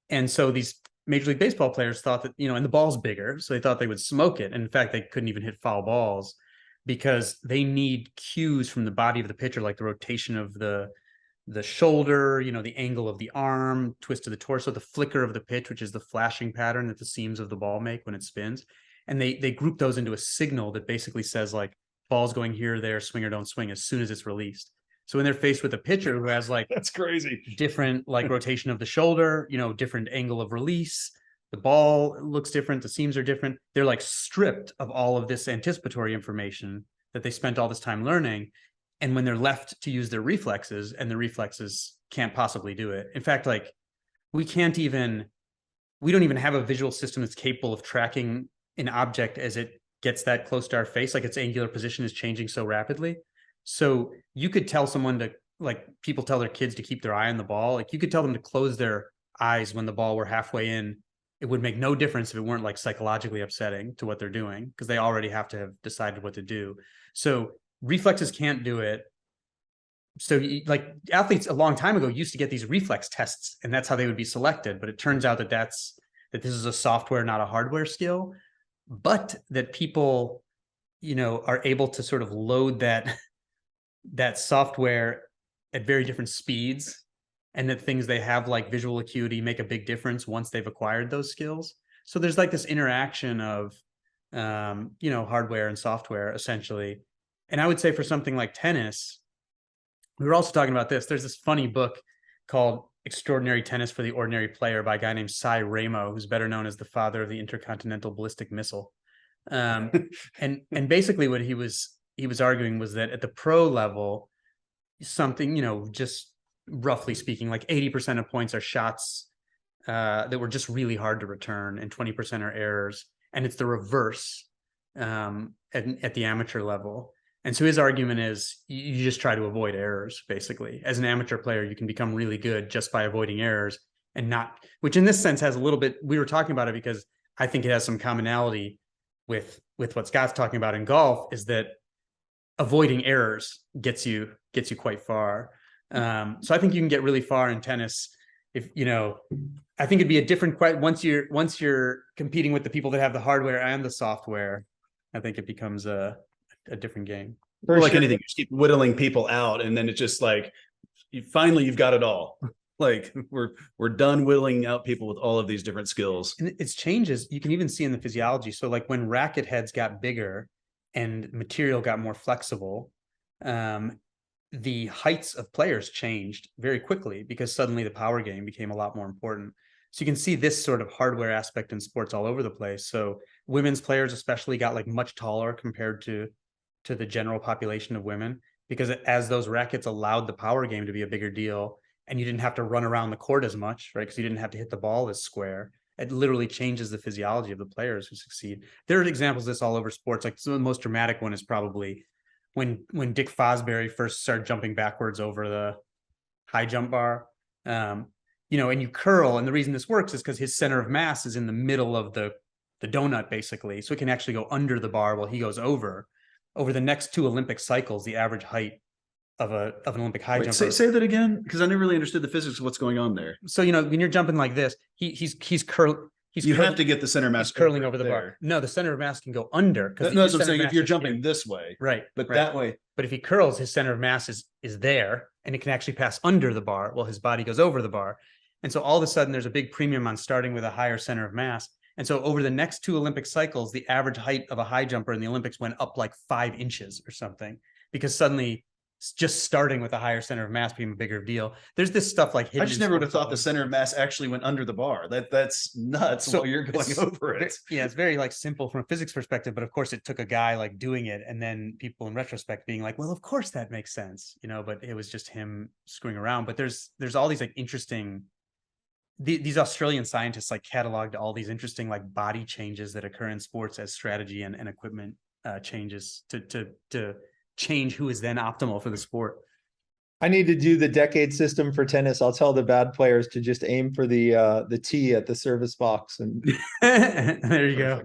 And so these Major League Baseball players thought that, and the ball's bigger, so they thought they would smoke it. And in fact, they couldn't even hit foul balls, because they need cues from the body of the pitcher, like the rotation of the shoulder, the angle of the arm, twist of the torso, the flicker of the pitch, which is the flashing pattern that the seams of the ball make when it spins. And they group those into a signal that basically says like, ball's going here or there, swing or don't swing, as soon as it's released. So when they're faced with a pitcher who has like That's crazy. different like rotation of the shoulder, different angle of release, the ball looks different, the seams are different. They're like stripped of all of this anticipatory information that they spent all this time learning. And when they're left to use their reflexes, and the reflexes can't possibly do it. In fact, like we don't even have a visual system that's capable of tracking an object as it gets that close to our face. Like its angular position is changing so rapidly. So you could tell someone to, like people tell their kids to keep their eye on the ball. Like you could tell them to close their eyes when the ball were halfway in. It would make no difference if it weren't like psychologically upsetting to what they're doing, because they already have to have decided what to do. So reflexes can't do it. So like athletes a long time ago used to get these reflex tests, and that's how they would be selected. But it turns out that this is a software, not a hardware skill, but that people, are able to sort of load that software at very different speeds, and that things they have like visual acuity make a big difference once they've acquired those skills. So there's like this interaction of, hardware and software essentially. And I would say for something like tennis, we were also talking about this. There's this funny book called Extraordinary Tennis for the Ordinary Player by a guy named Cy Ramo, who's better known as the father of the intercontinental ballistic missile. And basically what he was arguing was that at the pro level, something, just roughly speaking, like 80% of points are shots that were just really hard to return, and 20% are errors. And it's the reverse at the amateur level. And so his argument is you just try to avoid errors, basically. As an amateur player, you can become really good just by avoiding errors, and not, which in this sense has a little bit, we were talking about it because I think it has some commonality with what Scott's talking about in golf, is that avoiding errors gets you quite far. So I think you can get really far in tennis if, I think it'd be a different once you're competing with the people that have the hardware and the software. I think it becomes a different game. Or like anything, you just keep whittling people out, and then it's just like you've got it all. Like we're done whittling out people with all of these different skills. And it's changes you can even see in the physiology. So like when racket heads got bigger and material got more flexible, the heights of players changed very quickly because suddenly the power game became a lot more important. So you can see this sort of hardware aspect in sports all over the place. So women's players especially got like much taller compared to the general population of women, because as those rackets allowed the power game to be a bigger deal, and you didn't have to run around the court as much, right? Because you didn't have to hit the ball as square. It literally changes the physiology of the players who succeed. There are examples of this all over sports. Like the most dramatic one is probably when Dick Fosbury first started jumping backwards over the high jump bar. And you curl, and the reason this works is because his center of mass is in the middle of the donut, basically. So it can actually go under the bar while he goes over. Over the next 2 Olympic cycles, the average height of an Olympic high jumper. Say that again, because I never really understood the physics of what's going on there. So when you're jumping like this, he's curling. You have to get the center mass curling over the bar. No, the center of mass can go under. No, that's what I'm saying. If you're jumping this way, right, but right. that way. But if he curls, his center of mass is there, and it can actually pass under the bar while his body goes over the bar. And so all of a sudden, there's a big premium on starting with a higher center of mass. And so over the next 2 Olympic cycles, the average height of a high jumper in the Olympics went up like 5 inches or something, because suddenly just starting with a higher center of mass became a bigger deal. There's this stuff like I just never would have thought the center of mass actually went under the bar. That's nuts. So while you're going over it. Yeah, it's very like simple from a physics perspective, but of course it took a guy like doing it, and then people in retrospect being like, well, of course that makes sense, but it was just him screwing around. But there's all these like interesting, these Australian scientists like cataloged all these interesting like body changes that occur in sports as strategy and equipment changes to change who is then optimal for the sport. I need to do the decade system for tennis. I'll tell the bad players to just aim for the tee at the service box. And there you go.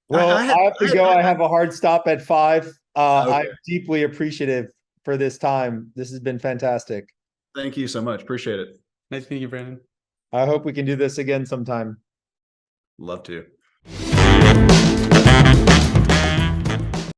Well, I have to go. I have a hard stop at 5. Okay. I'm deeply appreciative for this time. This has been fantastic. Thank you so much. Appreciate it. Nice meeting you, Brandon. I hope we can do this again sometime. Love to.